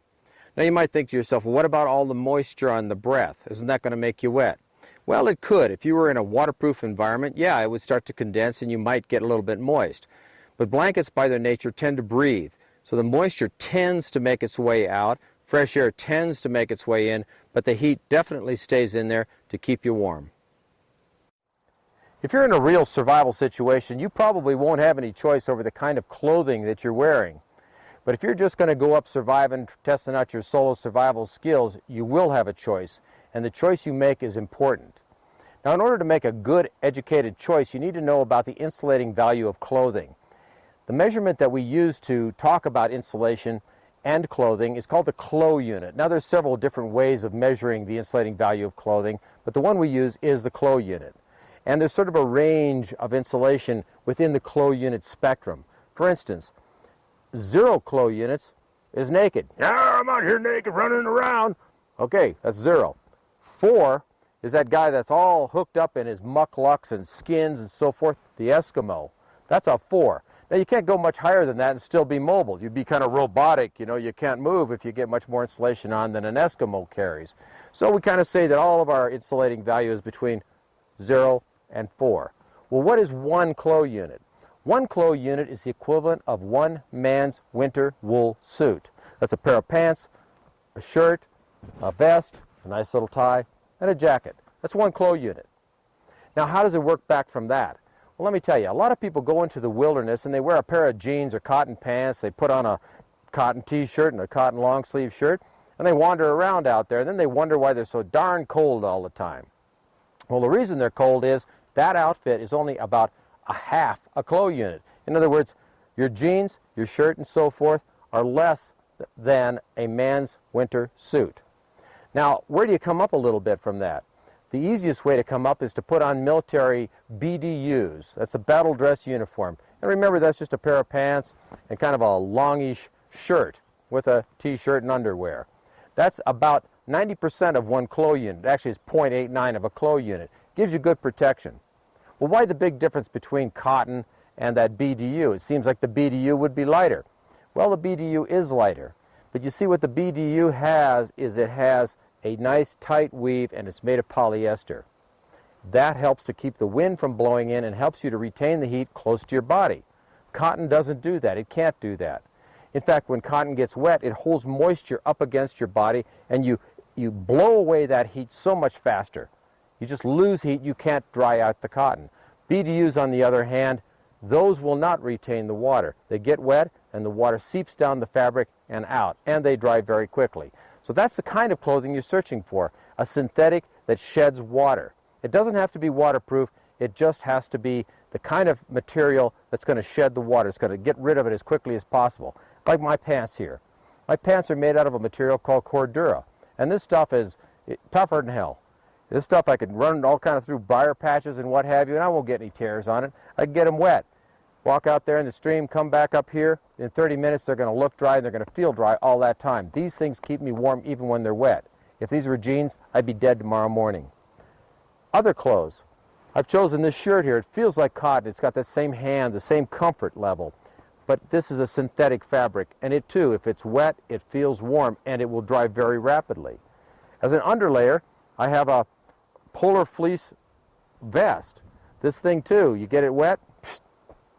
Now you might think to yourself, well, what about all the moisture on the breath? Isn't that going to make you wet? Well, it could. If you were in a waterproof environment, yeah, it would start to condense and you might get a little bit moist. But blankets by their nature tend to breathe, so the moisture tends to make its way out, fresh air tends to make its way in, but the heat definitely stays in there to keep you warm. If you're in a real survival situation, you probably won't have any choice over the kind of clothing that you're wearing. But if you're just going to go up surviving, testing out your solo survival skills, you will have a choice, and the choice you make is important. Now, in order to make a good, educated choice, you need to know about the insulating value of clothing. The measurement that we use to talk about insulation and clothing is called the Clo unit. Now, there's several different ways of measuring the insulating value of clothing, but the one we use is the Clo unit. And there's sort of a range of insulation within the Clo unit spectrum. For instance, 0 Clo units is naked. Yeah, I'm out here naked running around. Okay, that's 0. 4 is that guy that's all hooked up in his mucklucks and skins and so forth, the Eskimo. That's a 4. Now, you can't go much higher than that and still be mobile. You'd be kind of robotic, you know, you can't move if you get much more insulation on than an Eskimo carries. So we kind of say that all of our insulating value is between 0 and 4. Well, what is 1 Clo unit? 1 Clo unit is the equivalent of one man's winter wool suit. That's a pair of pants, a shirt, a vest, a nice little tie, and a jacket. That's 1 Clo unit. Now, how does it work back from that? Well, let me tell you, a lot of people go into the wilderness and they wear a pair of jeans or cotton pants, they put on a cotton t-shirt and a cotton long sleeve shirt, and they wander around out there, and then they wonder why they're so darn cold all the time. Well, the reason they're cold is that outfit is only about a half a Clo unit. In other words, your jeans, your shirt, and so forth are less than a man's winter suit. Now, where do you come up a little bit from that? The easiest way to come up is to put on military BDUs. That's a battle dress uniform. And remember, that's just a pair of pants and kind of a longish shirt with a t-shirt and underwear. That's about 90% of 1 Clo unit. Actually, it's 0.89 of a Clo unit. Gives you good protection. Well, why the big difference between cotton and that BDU? It seems like the BDU would be lighter. Well, the BDU is lighter. But you see, what the BDU has is it has a nice tight weave, and it's made of polyester. That helps to keep the wind from blowing in and helps you to retain the heat close to your body. Cotton doesn't do that. It can't do that. In fact, when cotton gets wet, it holds moisture up against your body, and you blow away that heat so much faster. You just lose heat. You can't dry out the cotton. BDUs, on the other hand, those will not retain the water. They get wet, and the water seeps down the fabric and out, and they dry very quickly. So that's the kind of clothing you're searching for, a synthetic that sheds water. It doesn't have to be waterproof. It just has to be the kind of material that's going to shed the water. It's going to get rid of it as quickly as possible. Like my pants here. My pants are made out of a material called Cordura, and this stuff is tougher than hell. This stuff I could run all kind of through briar patches and what have you, and I won't get any tears on it. I can get them wet. Walk out there in the stream, come back up here. In 30 minutes, they're going to look dry, and they're going to feel dry all that time. These things keep me warm even when they're wet. If these were jeans, I'd be dead tomorrow morning. Other clothes. I've chosen this shirt here. It feels like cotton. It's got that same hand, the same comfort level. But this is a synthetic fabric, and it too, if it's wet, it feels warm, and it will dry very rapidly. As an underlayer, I have a polar fleece vest. This thing too, you get it wet,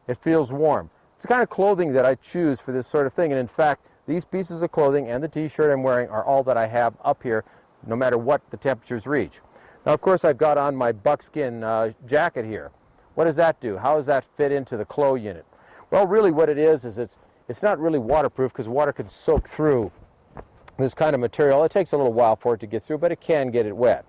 it feels warm. It's the kind of clothing that I choose for this sort of thing, and in fact, these pieces of clothing and the t-shirt I'm wearing are all that I have up here, no matter what the temperatures reach. Now, of course, I've got on my buckskin jacket here. What does that do? How does that fit into the Clo unit? Well, really what it is it's not really waterproof, because water can soak through this kind of material. It takes a little while for it to get through, but it can get it wet.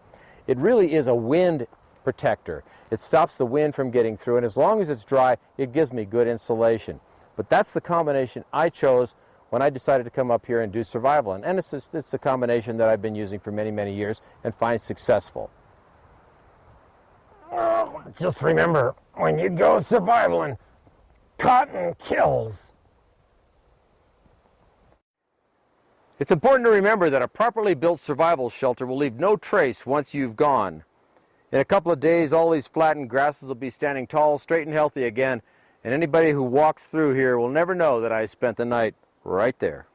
It really is a wind protector. It stops the wind from getting through, and as long as it's dry, it gives me good insulation. But that's the combination I chose when I decided to come up here and do survival. And it's a combination that I've been using for many, many years and find successful. Oh, just remember, when you go survivaling, cotton kills. It's important to remember that a properly built survival shelter will leave no trace once you've gone. In a couple of days, all these flattened grasses will be standing tall, straight and healthy again, and anybody who walks through here will never know that I spent the night right there.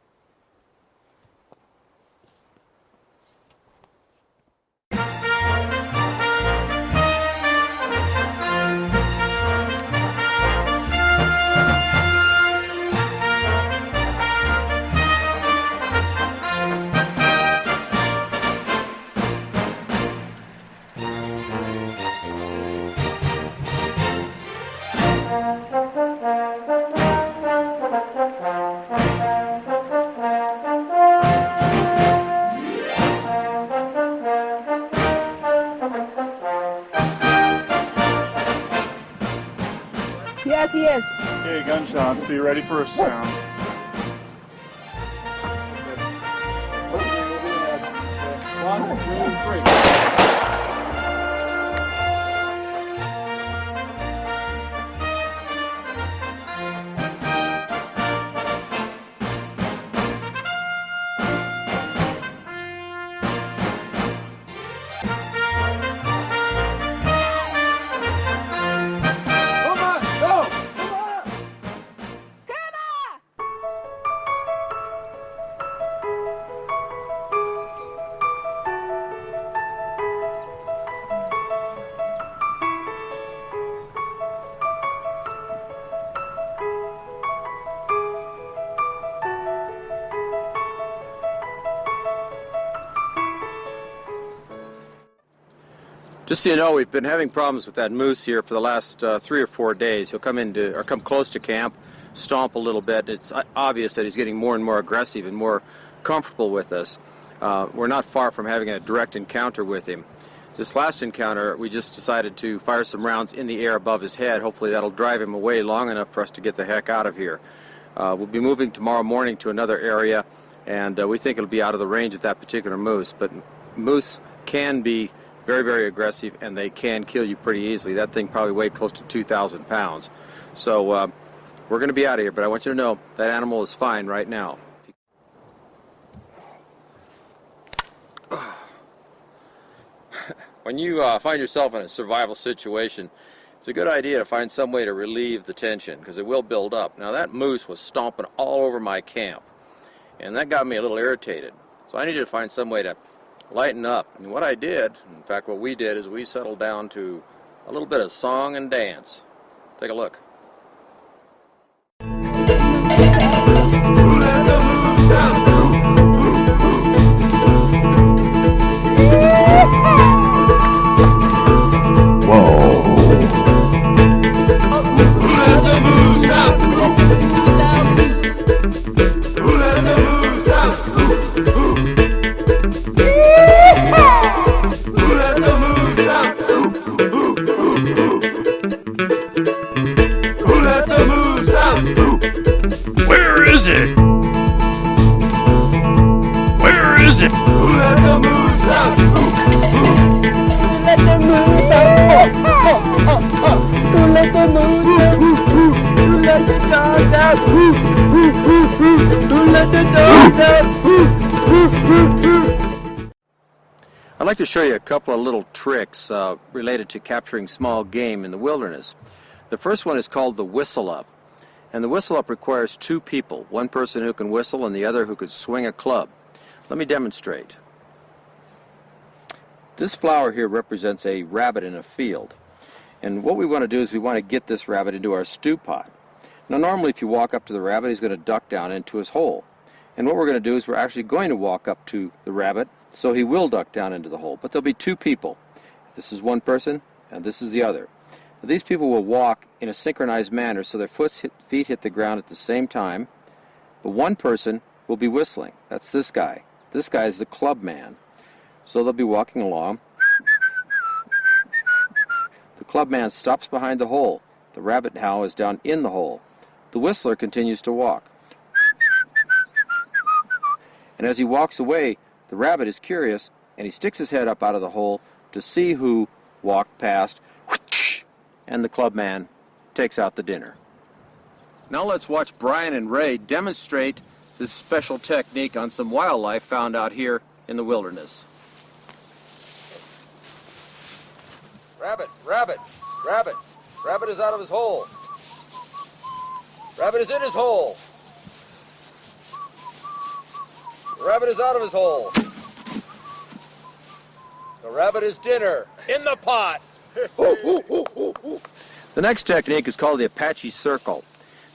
Yes, he is. Okay, gunshots. Be ready for a sound. One, two, three. Just so you know, we've been having problems with that moose here for the last 3 or 4 days. He'll come close to camp, stomp a little bit. It's obvious that he's getting more and more aggressive and more comfortable with us. We're not far from having a direct encounter with him. This last encounter, we just decided to fire some rounds in the air above his head. Hopefully that'll drive him away long enough for us to get the heck out of here. We'll be moving tomorrow morning to another area, and we think it'll be out of the range of that particular moose. But moose can be very, very aggressive, and they can kill you pretty easily. That thing probably weighed close to 2,000 pounds. So we're going to be out of here, but I want you to know that animal is fine right now. When you find yourself in a survival situation, it's a good idea to find some way to relieve the tension, because it will build up. Now, that moose was stomping all over my camp, and that got me a little irritated. So I needed to find some way to lighten up. And what I did, in fact what we did, is we settled down to a little bit of song and dance. Take a look. Where is it? Where is it? Who let the moose out? Who let the moose out? Who let the moose out? Who let the dogs out? Who let the dogs out? I'd like to show you a couple of little tricks related to capturing small game in the wilderness. The first one is called the whistle-up. And the whistle-up requires 2 people, one person who can whistle and the other who could swing a club. Let me demonstrate. This flower here represents a rabbit in a field. And what we want to do is we want to get this rabbit into our stew pot. Now normally if you walk up to the rabbit, he's going to duck down into his hole. And what we're going to do is we're actually going to walk up to the rabbit, so he will duck down into the hole. But there'll be 2 people. This is one person and this is the other. Now, these people will walk in a synchronized manner so their feet hit the ground at the same time, but one person will be whistling. That's this guy. This guy is the club man. So they'll be walking along. The club man stops behind the hole. The rabbit now is down in the hole. The whistler continues to walk. And as he walks away, the rabbit is curious, and he sticks his head up out of the hole to see who walked past, and the club man takes out the dinner. Now let's watch Brian and Ray demonstrate this special technique on some wildlife found out here in the wilderness. Rabbit, rabbit, rabbit. Rabbit is out of his hole. Rabbit is in his hole. The rabbit is out of his hole. The rabbit is dinner in the pot. The next technique is called the Apache circle.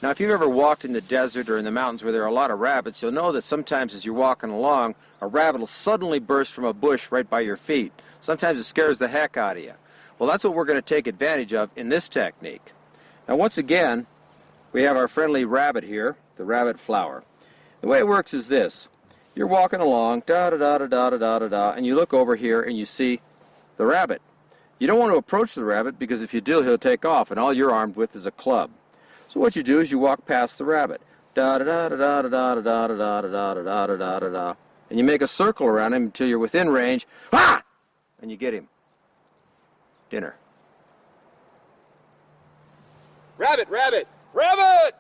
Now, if you've ever walked in the desert or in the mountains where there are a lot of rabbits, you'll know that sometimes as you're walking along, a rabbit will suddenly burst from a bush right by your feet. Sometimes it scares the heck out of you. Well, that's what we're going to take advantage of in this technique. Now, once again, we have our friendly rabbit here, the rabbit flower. The way it works is this. You're walking along, da-da-da-da-da-da-da-da, and you look over here and you see the rabbit. You don't want to approach the rabbit because if you do, he'll take off, and all you're armed with is a club. So what you do is you walk past the rabbit, da-da-da-da-da-da-da-da-da-da-da-da-da-da-da-da, and you make a circle around him until you're within range, ah! And you get him. Dinner. Rabbit, rabbit, rabbit!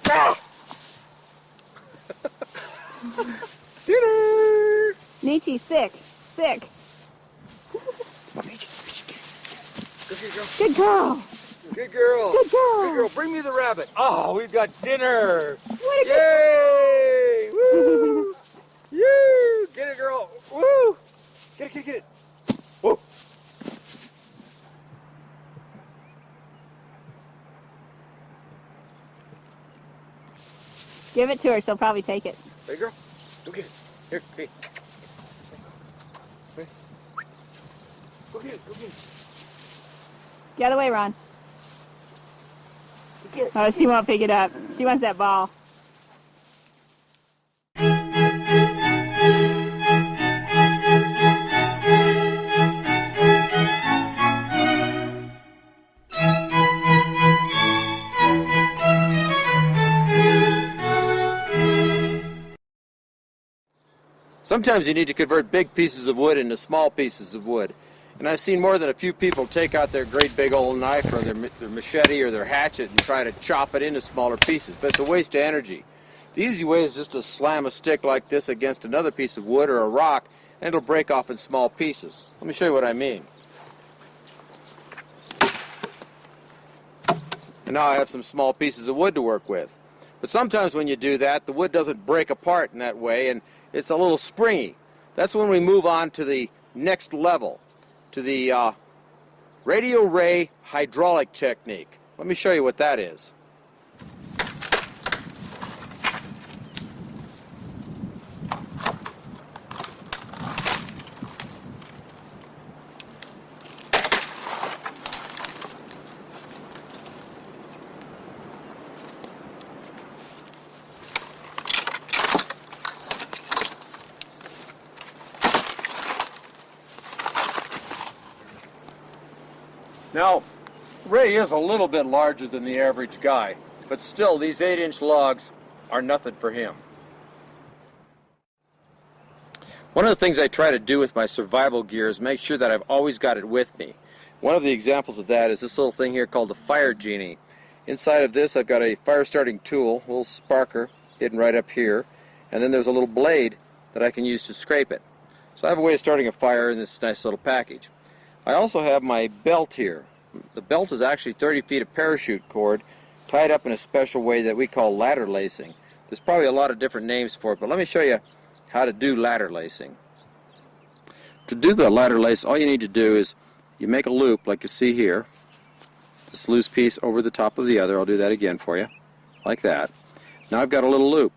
Ah! Dinner! Nietzsche, sick. Sick. Good girl. Good girl. Good girl. Good girl. Bring me the rabbit. Oh, we've got dinner. What a Yay! Woo! Woo! Get it, girl. Woo! Get it, get it, get it. Whoa. Give it to her. She'll probably take it. Hey, girl. Go get it. Here, hey. Hey. Go get it, go get it. Get out of the way, Ron. Oh, she won't pick it up. She wants that ball. Sometimes you need to convert big pieces of wood into small pieces of wood. And I've seen more than a few people take out their great big old knife or their machete or their hatchet and try to chop it into smaller pieces. But it's a waste of energy. The easy way is just to slam a stick like this against another piece of wood or a rock, and it'll break off in small pieces. Let me show you what I mean. And now I have some small pieces of wood to work with. But sometimes when you do that, the wood doesn't break apart in that way, and it's a little springy. That's when we move on to the next level, to the radio ray hydraulic technique. Let me show you what that is. Now, Ray is a little bit larger than the average guy, but still these 8-inch logs are nothing for him. One of the things I try to do with my survival gear is make sure that I've always got it with me. One of the examples of that is this little thing here called the Fire Genie. Inside of this I've got a fire starting tool, a little sparker hidden right up here, and then there's a little blade that I can use to scrape it. So I have a way of starting a fire in this nice little package. I also have my belt here. The belt is actually 30 feet of parachute cord tied up in a special way that we call ladder lacing. There's probably a lot of different names for it, but let me show you how to do ladder lacing. To do the ladder lace, all you need to do is you make a loop like you see here. This loose piece over the top of the other. I'll do that again for you, like that. Now I've got a little loop.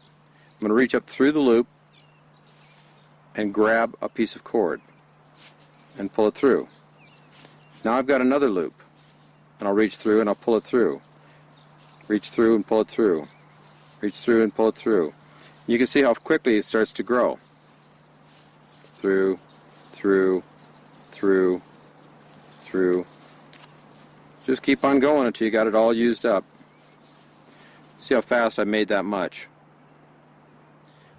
I'm going to reach up through the loop and grab a piece of cord and pull it through. Now I've got another loop, and I'll reach through and I'll pull it through. Reach through and pull it through. Reach through and pull it through. You can see how quickly it starts to grow. Through, through, through, through. Just keep on going until you got it all used up. See how fast I made that much.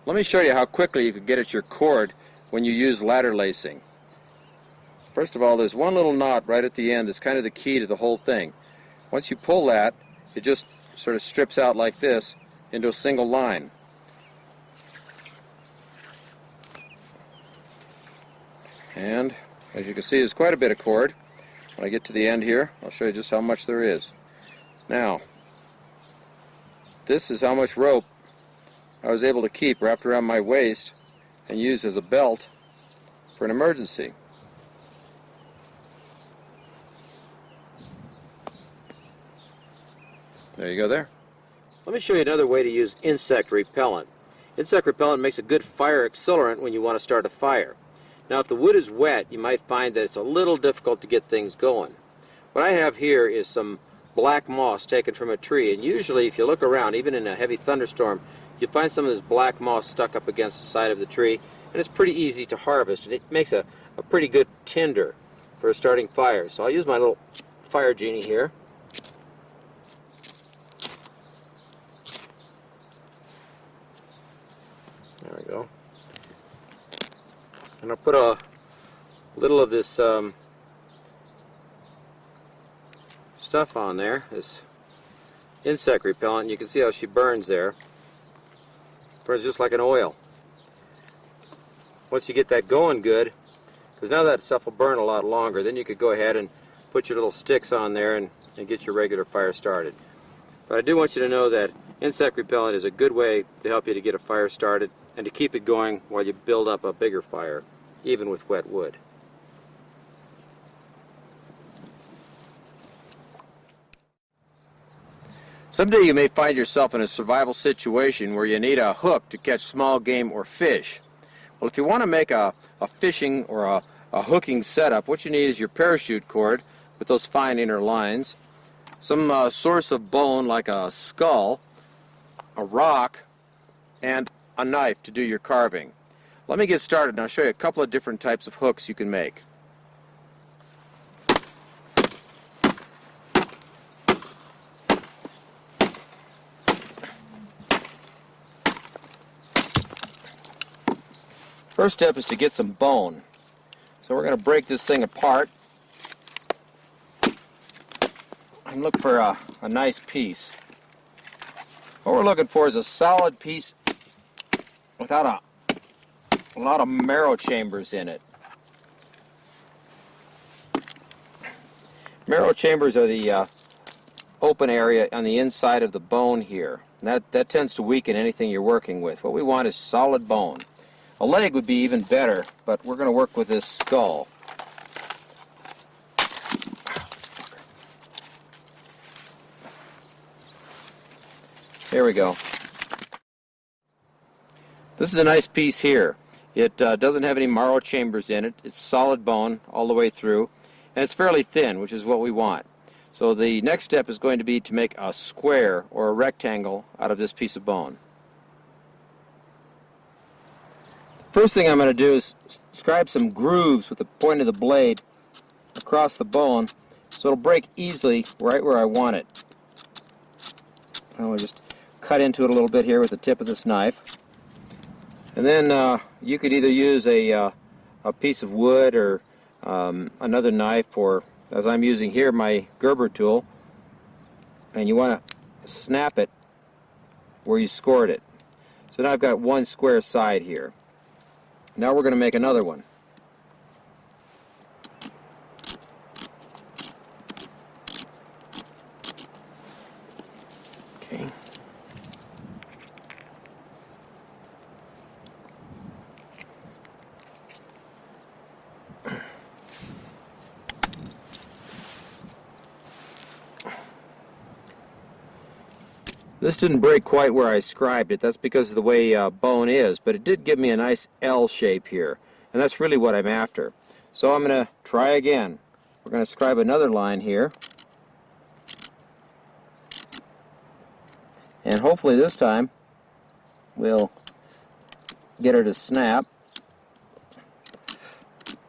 Let me show you how quickly you can get at your cord when you use ladder lacing. First of all, there's one little knot right at the end that's kind of the key to the whole thing. Once you pull that, it just sort of strips out like this into a single line. And as you can see, there's quite a bit of cord. When I get to the end here, I'll show you just how much there is. Now, this is how much rope I was able to keep wrapped around my waist and use as a belt for an emergency. There you go there. Let me show you another way to use insect repellent. Insect repellent makes a good fire accelerant when you want to start a fire. Now if the wood is wet, you might find that it's a little difficult to get things going. What I have here is some black moss taken from a tree, and usually if you look around, even in a heavy thunderstorm, you find some of this black moss stuck up against the side of the tree, and it's pretty easy to harvest, and it makes a pretty good tinder for starting fires. So I'll use my little fire genie here. There we go. And I'll put a little of this stuff on there, this insect repellent. You can see how she burns there. Burns just like an oil. Once you get that going good, because now that stuff will burn a lot longer, then you could go ahead and put your little sticks on there and get your regular fire started. But I do want you to know that insect repellent is a good way to help you to get a fire started and to keep it going while you build up a bigger fire, even with wet wood. Someday you may find yourself in a survival situation where you need a hook to catch small game or fish. Well, if you want to make a fishing or a hooking setup, what you need is your parachute cord with those fine inner lines, some source of bone like a skull, a rock, and a knife to do your carving. Let me get started and I'll show you a couple of different types of hooks you can make. First step is to get some bone. So we're going to break this thing apart and look for a nice piece. What we're looking for is a solid piece without a lot of marrow chambers in it. Marrow chambers are the open area on the inside of the bone here. And that tends to weaken anything you're working with. What we want is solid bone. A leg would be even better, but we're going to work with this skull. There we go. This is a nice piece here. It doesn't have any marrow chambers in it. It's solid bone all the way through, and it's fairly thin, which is what we want. So the next step is going to be to make a square or a rectangle out of this piece of bone. First thing I'm going to do is scribe some grooves with the point of the blade across the bone so it'll break easily right where I want it. I'll just cut into it a little bit here with the tip of this knife. And then you could either use a piece of wood or another knife, or as I'm using here, my Gerber tool, and you want to snap it where you scored it. So now I've got one square side here. Now we're going to make another one. Okay. This didn't break quite where I scribed it. That's because of the way bone is, but it did give me a nice L shape here, and that's really what I'm after. So I'm going to try again. We're going to scribe another line here, and hopefully this time we'll get her to snap.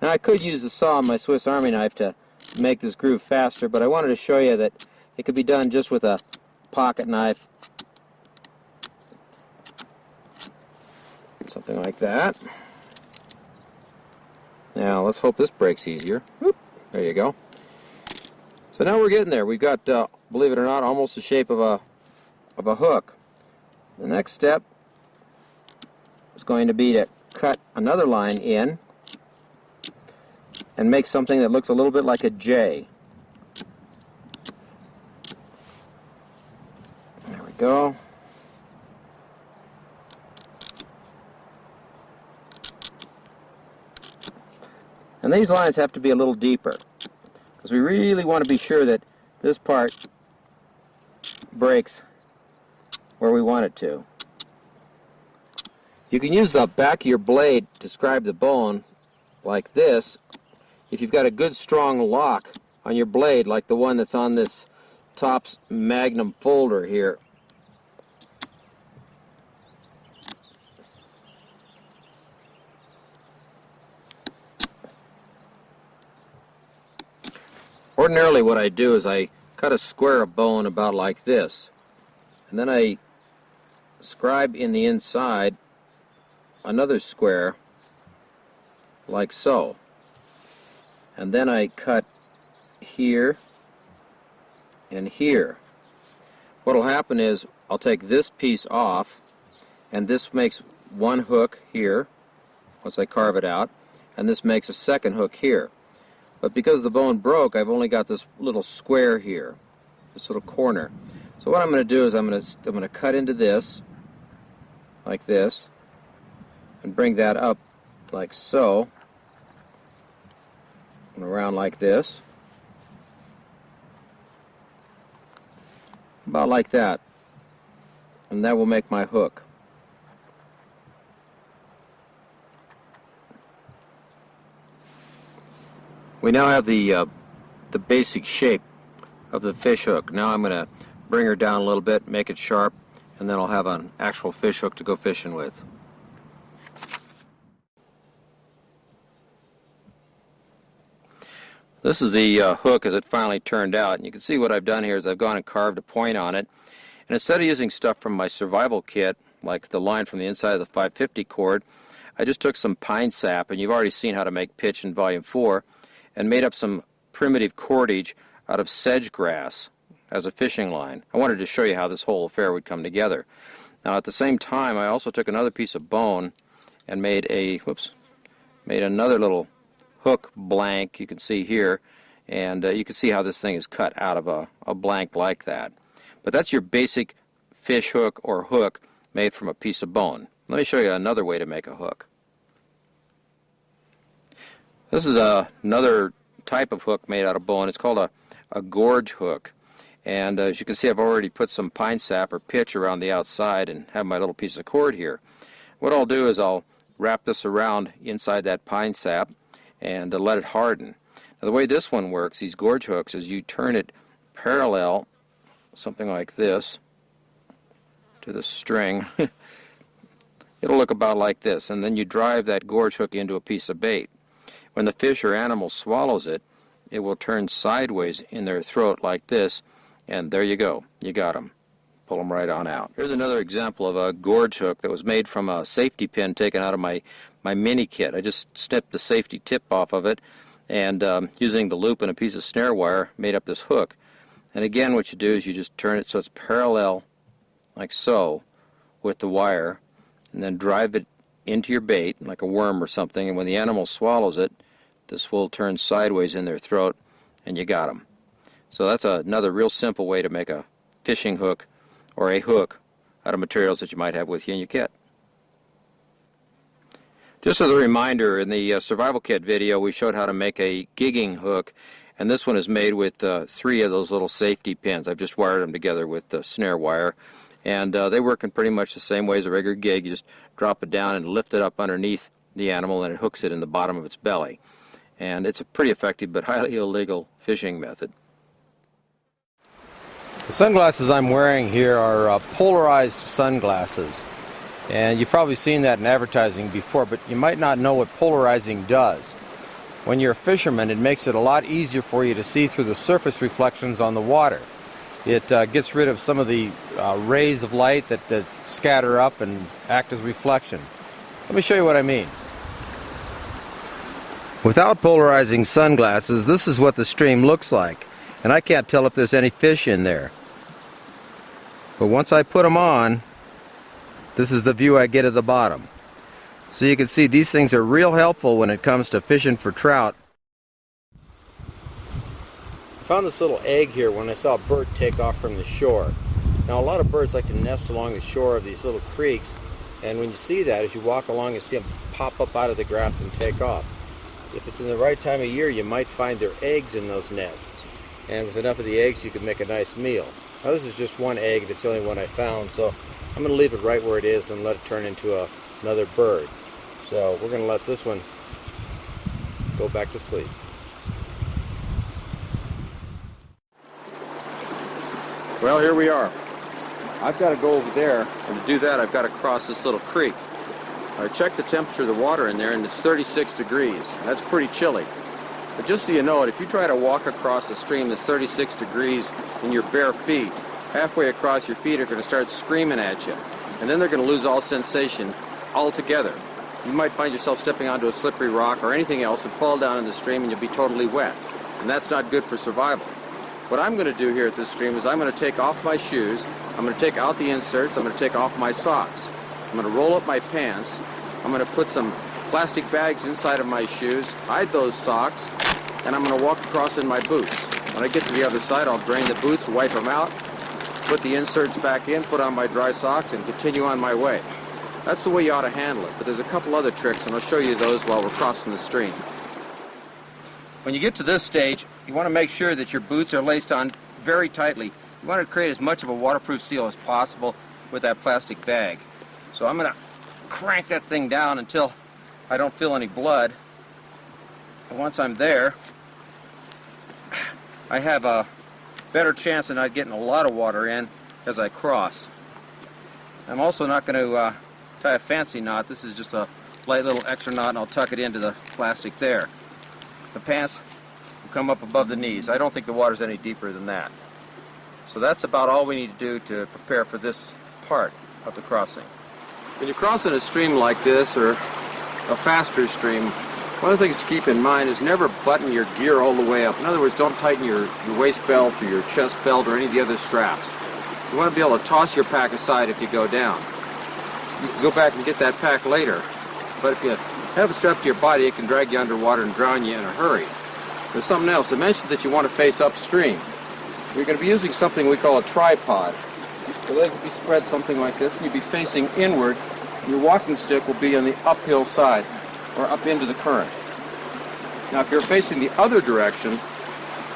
Now I could use the saw on my Swiss Army knife to make this groove faster, but I wanted to show you that it could be done just with a pocket knife, something like that. Now let's hope this breaks easier. Whoop, there you go. So now we're getting there. We've got, believe it or not, almost the shape of of a hook. The next step is going to be to cut another line in and make something that looks a little bit like a J. There we go. And these lines have to be a little deeper because we really want to be sure that this part breaks where we want it to. You can use the back of your blade to scribe the bone like this if you've got a good strong lock on your blade like the one that's on this Tops Magnum folder here. Ordinarily what I do is I cut a square of bone about like this, and then I scribe in the inside another square like so, and then I cut here and here. What will happen is I'll take this piece off, and this makes one hook here once I carve it out, and this makes a second hook here. But because the bone broke, I've only got this little square here, this little corner. So what I'm going to do is I'm going to cut into this, like this, and bring that up like so, and around like this, about like that, and that will make my hook. We now have the basic shape of the fish hook. Now I'm going to bring her down a little bit, make it sharp, and then I'll have an actual fish hook to go fishing with. This is the hook as it finally turned out, and you can see what I've done here is I've gone and carved a point on it, and instead of using stuff from my survival kit, like the line from the inside of the 550 cord, I just took some pine sap, and you've already seen how to make pitch in Volume 4, and made up some primitive cordage out of sedge grass as a fishing line. I wanted to show you how this whole affair would come together. Now at the same time I also took another piece of bone and made another little hook blank, you can see here, and you can see how this thing is cut out of a blank like that. But that's your basic fish hook or hook made from a piece of bone. Let me show you another way to make a hook. This is another type of hook made out of bone. It's called a gorge hook. And as you can see, I've already put some pine sap or pitch around the outside and have my little piece of cord here. What I'll do is I'll wrap this around inside that pine sap and let it harden. Now the way this one works, these gorge hooks, is you turn it parallel, something like this, to the string. It'll look about like this, and then you drive that gorge hook into a piece of bait. When the fish or animal swallows it, it will turn sideways in their throat like this, and there you go. You got them. Pull them right on out. Here's another example of a gorge hook that was made from a safety pin taken out of my mini kit. I just snipped the safety tip off of it, and using the loop and a piece of snare wire, made up this hook. And again, what you do is you just turn it so it's parallel, like so, with the wire, and then drive it into your bait, like a worm or something, and when the animal swallows it, this will turn sideways in their throat, and you got them. So that's another real simple way to make a fishing hook or a hook out of materials that you might have with you in your kit. Just as a reminder, in the survival kit video we showed how to make a gigging hook, and this one is made with 3 of those little safety pins. I've just wired them together with the snare wire, and they work in pretty much the same way as a regular gig. You just drop it down and lift it up underneath the animal, and it hooks it in the bottom of its belly. And it's a pretty effective but highly illegal fishing method. The sunglasses I'm wearing here are polarized sunglasses, and you've probably seen that in advertising before, but you might not know what polarizing does. When you're a fisherman, it makes it a lot easier for you to see through the surface reflections on the water. It gets rid of some of the rays of light that scatter up and act as reflection. Let me show you what I mean. Without polarizing sunglasses, this is what the stream looks like, and I can't tell if there's any fish in there. But once I put them on, this is the view I get at the bottom. So you can see these things are real helpful when it comes to fishing for trout. I found this little egg here when I saw a bird take off from the shore. Now a lot of birds like to nest along the shore of these little creeks, and when you see that, as you walk along, you see them pop up out of the grass and take off. If it's in the right time of year, you might find their eggs in those nests. And with enough of the eggs, you can make a nice meal. Now this is just one egg, it's the only one I found, so I'm going to leave it right where it is and let it turn into another bird. So we're going to let this one go back to sleep. Well, here we are. I've got to go over there, and to do that I've got to cross this little creek. I checked the temperature of the water in there, and it's 36 degrees. That's pretty chilly. But just so you know it, if you try to walk across a stream that's 36 degrees in your bare feet, halfway across your feet are going to start screaming at you. And then they're going to lose all sensation altogether. You might find yourself stepping onto a slippery rock or anything else and fall down in the stream and you'll be totally wet. And that's not good for survival. What I'm going to do here at this stream is I'm going to take off my shoes, I'm going to take out the inserts, I'm going to take off my socks. I'm going to roll up my pants, I'm going to put some plastic bags inside of my shoes, hide those socks, and I'm going to walk across in my boots. When I get to the other side, I'll drain the boots, wipe them out, put the inserts back in, put on my dry socks, and continue on my way. That's the way you ought to handle it, but there's a couple other tricks, and I'll show you those while we're crossing the stream. When you get to this stage, you want to make sure that your boots are laced on very tightly. You want to create as much of a waterproof seal as possible with that plastic bag. So I'm going to crank that thing down until I don't feel any blood. And once I'm there, I have a better chance of not getting a lot of water in as I cross. I'm also not going to tie a fancy knot. This is just a light little extra knot, and I'll tuck it into the plastic there. The pants will come up above the knees. I don't think the water's any deeper than that. So that's about all we need to do to prepare for this part of the crossing. When you're crossing a stream like this, or a faster stream, one of the things to keep in mind is never button your gear all the way up. In other words, don't tighten your waist belt or your chest belt or any of the other straps. You want to be able to toss your pack aside if you go down. You can go back and get that pack later, but if you have it strapped to your body, it can drag you underwater and drown you in a hurry. There's something else. I mentioned that you want to face upstream. You're going to be using something we call a tripod. The legs will be spread something like this, and you'll be facing inward, and your walking stick will be on the uphill side, or up into the current. Now if you're facing the other direction,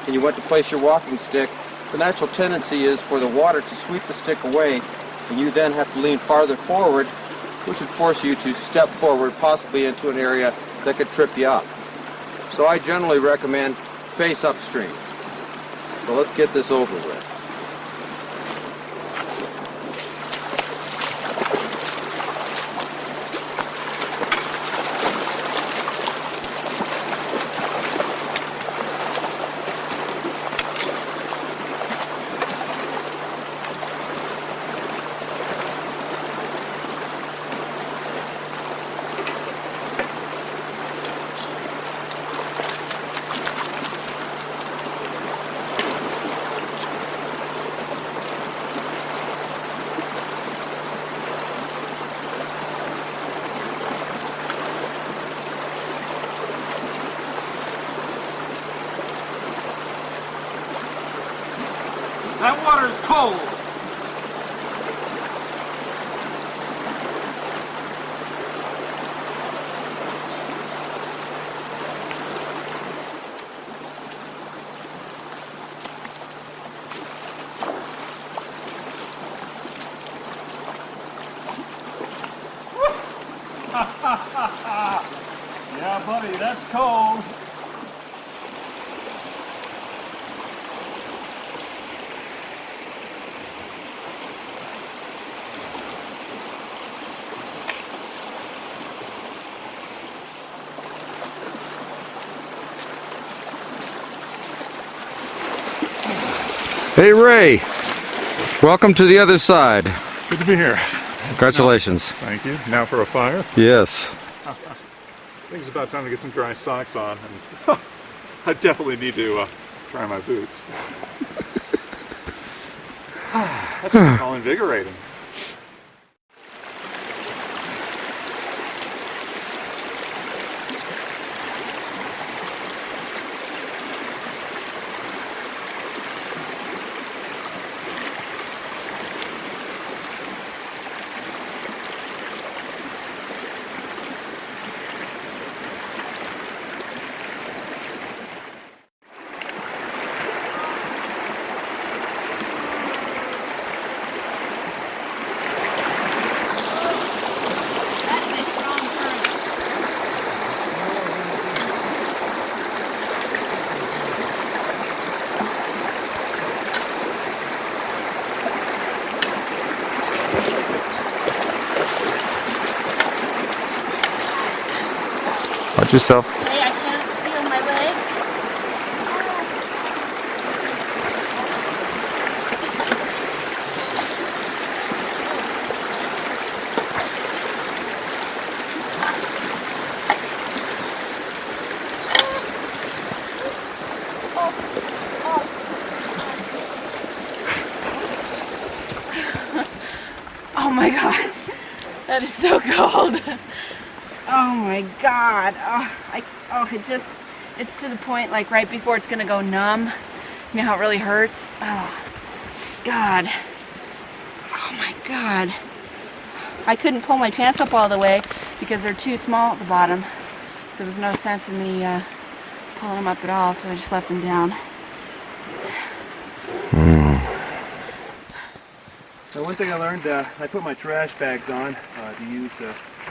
and you want to place your walking stick, the natural tendency is for the water to sweep the stick away, and you then have to lean farther forward, which would force you to step forward, possibly into an area that could trip you up. So I generally recommend face upstream. So let's get this over with. That water's cold. Yeah, buddy, that's cold. Hey Ray, welcome to the other side. Good to be here. Congratulations. Thank you. Now for a fire. Yes. I think it's about time to get some dry socks on. And I definitely need to try my boots. That's what I call invigorating. Watch yourself. Hey, I can't feel my legs. Oh my God, that is so cold. Oh my God. It's to the point like right before it's gonna go numb. You know how it really hurts? Oh, God. Oh my God. I couldn't pull my pants up all the way because they're too small at the bottom. So there was no sense in me pulling them up at all, so I just left them down. Now, one thing I learned, I put my trash bags on to use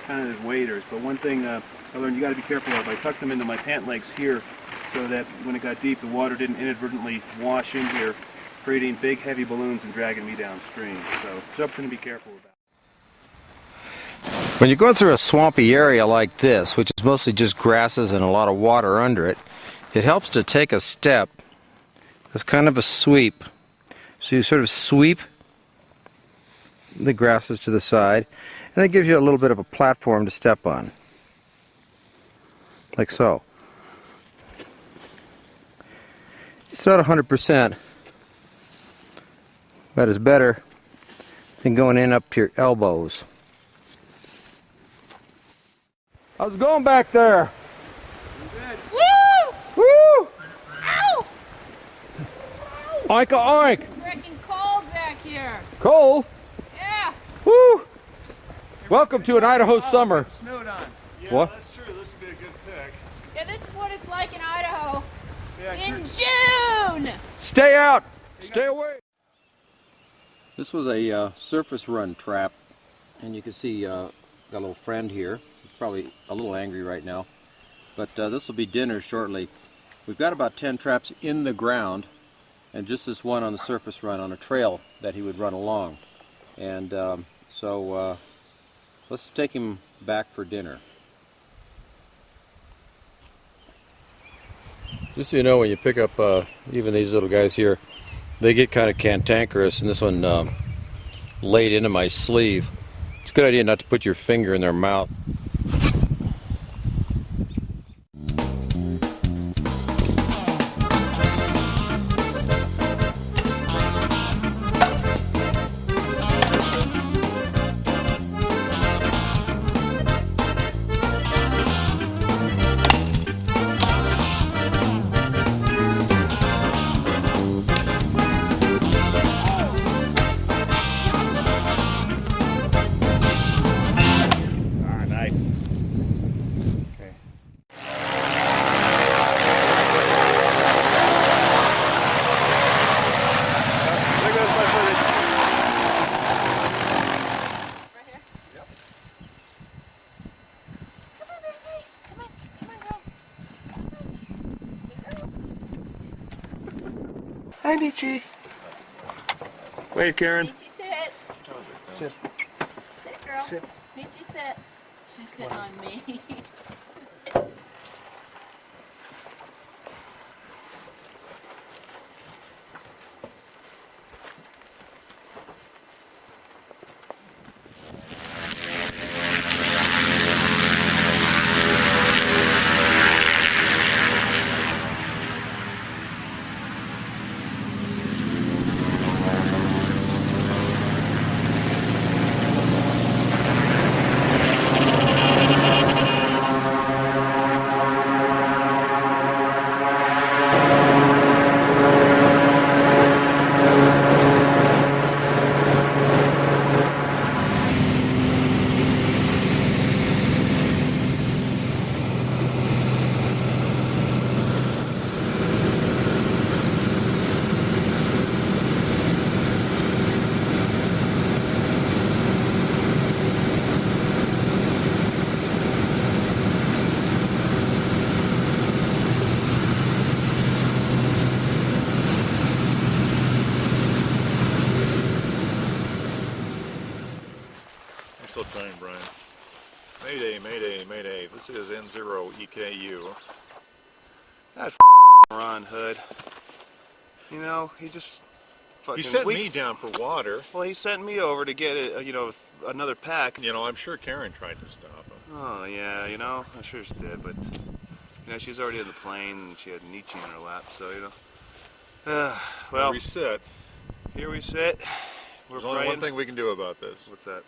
kind of as waders, but one thing I learned you got to be careful of, I tucked them into my pant legs here so that when it got deep the water didn't inadvertently wash in here, creating big heavy balloons and dragging me downstream. So something to be careful about. When you're going through a swampy area like this, which is mostly just grasses and a lot of water under it, it helps to take a step with kind of a sweep. So you sort of sweep the grasses to the side, and that gives you a little bit of a platform to step on, like so. It's not 100%, but it's better than going in up to your elbows. How's it going back there? Woo! Woo! Ow! Oink a oink! Freaking cold back here. Cold? Yeah. Woo! Welcome to an Idaho summer. Snowed on. Yeah, What? that's true. This would be a good pick. Yeah, this is what it's like in Idaho Yeah, in June. Stay out! Stay away! This was a surface run trap, and you can see got a little friend here. He's probably a little angry right now, but this will be dinner shortly. We've got about 10 traps in the ground, and just this one on the surface run on a trail that he would run along. And so let's take him back for dinner. Just so you know, when you pick up even these little guys here, they get kind of cantankerous, and this one laid into my sleeve. It's a good idea not to put your finger in their mouth. Hi, Nietzsche. Wait, Karen. Nietzsche, sit. Sit. Sit, girl. Sit. Nietzsche, sit. She's sitting on me. the time, Brian. Mayday, mayday, mayday. This is N0EKU. That Ron Hood. You know, he just fucking... He sent me down for water. Well, he sent me over to get it, you know, another pack. You know, I'm sure Karen tried to stop him. Oh, yeah, you know, I'm sure she did, but... You know, she was already in the plane, and she had Nietzsche in her lap, so, you know... well... Here we sit. Here we sit. There's only one thing we can do about this. What's that?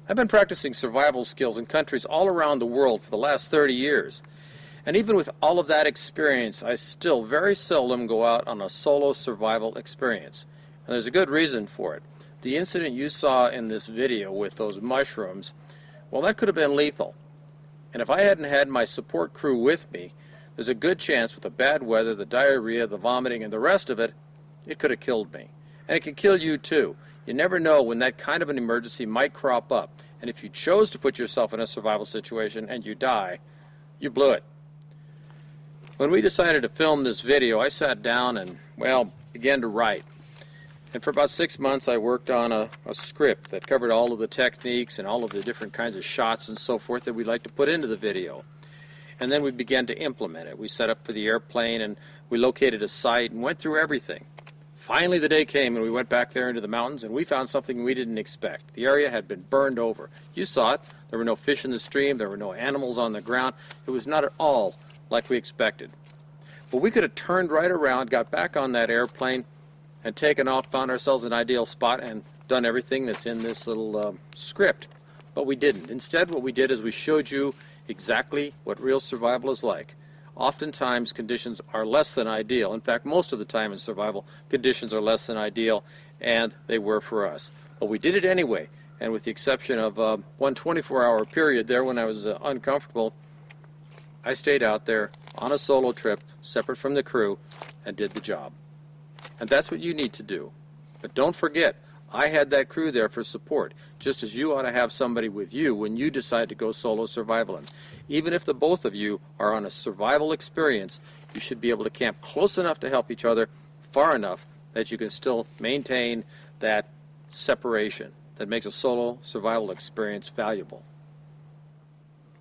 I've been practicing survival skills in countries all around the world for the last 30 years. And even with all of that experience, I still very seldom go out on a solo survival experience. And there's a good reason for it. The incident you saw in this video with those mushrooms, well, that could have been lethal. And if I hadn't had my support crew with me, there's a good chance with the bad weather, the diarrhea, the vomiting, and the rest of it, it could have killed me. And it could kill you too. You never know when that kind of an emergency might crop up. And if you chose to put yourself in a survival situation and you die, you blew it. When we decided to film this video, I sat down and, well, began to write. And for about 6 months I worked on a script that covered all of the techniques and all of the different kinds of shots and so forth that we'd like to put into the video. And then we began to implement it. We set up for the airplane and we located a site and went through everything. Finally the day came and we went back there into the mountains and we found something we didn't expect. The area had been burned over. You saw it. There were no fish in the stream. There were no animals on the ground. It was not at all like we expected. But we could have turned right around, got back on that airplane, and taken off, found ourselves an ideal spot, and done everything that's in this little script. But we didn't. Instead, what we did is we showed you exactly what real survival is like. Oftentimes, conditions are less than ideal. In fact, most of the time in survival, conditions are less than ideal, and they were for us. But we did it anyway, and with the exception of one 24-hour period there when I was uncomfortable, I stayed out there on a solo trip, separate from the crew, and did the job. And that's what you need to do. But don't forget, I had that crew there for support, just as you ought to have somebody with you when you decide to go solo survivaling. Even if the both of you are on a survival experience, you should be able to camp close enough to help each other, far enough that you can still maintain that separation that makes a solo survival experience valuable.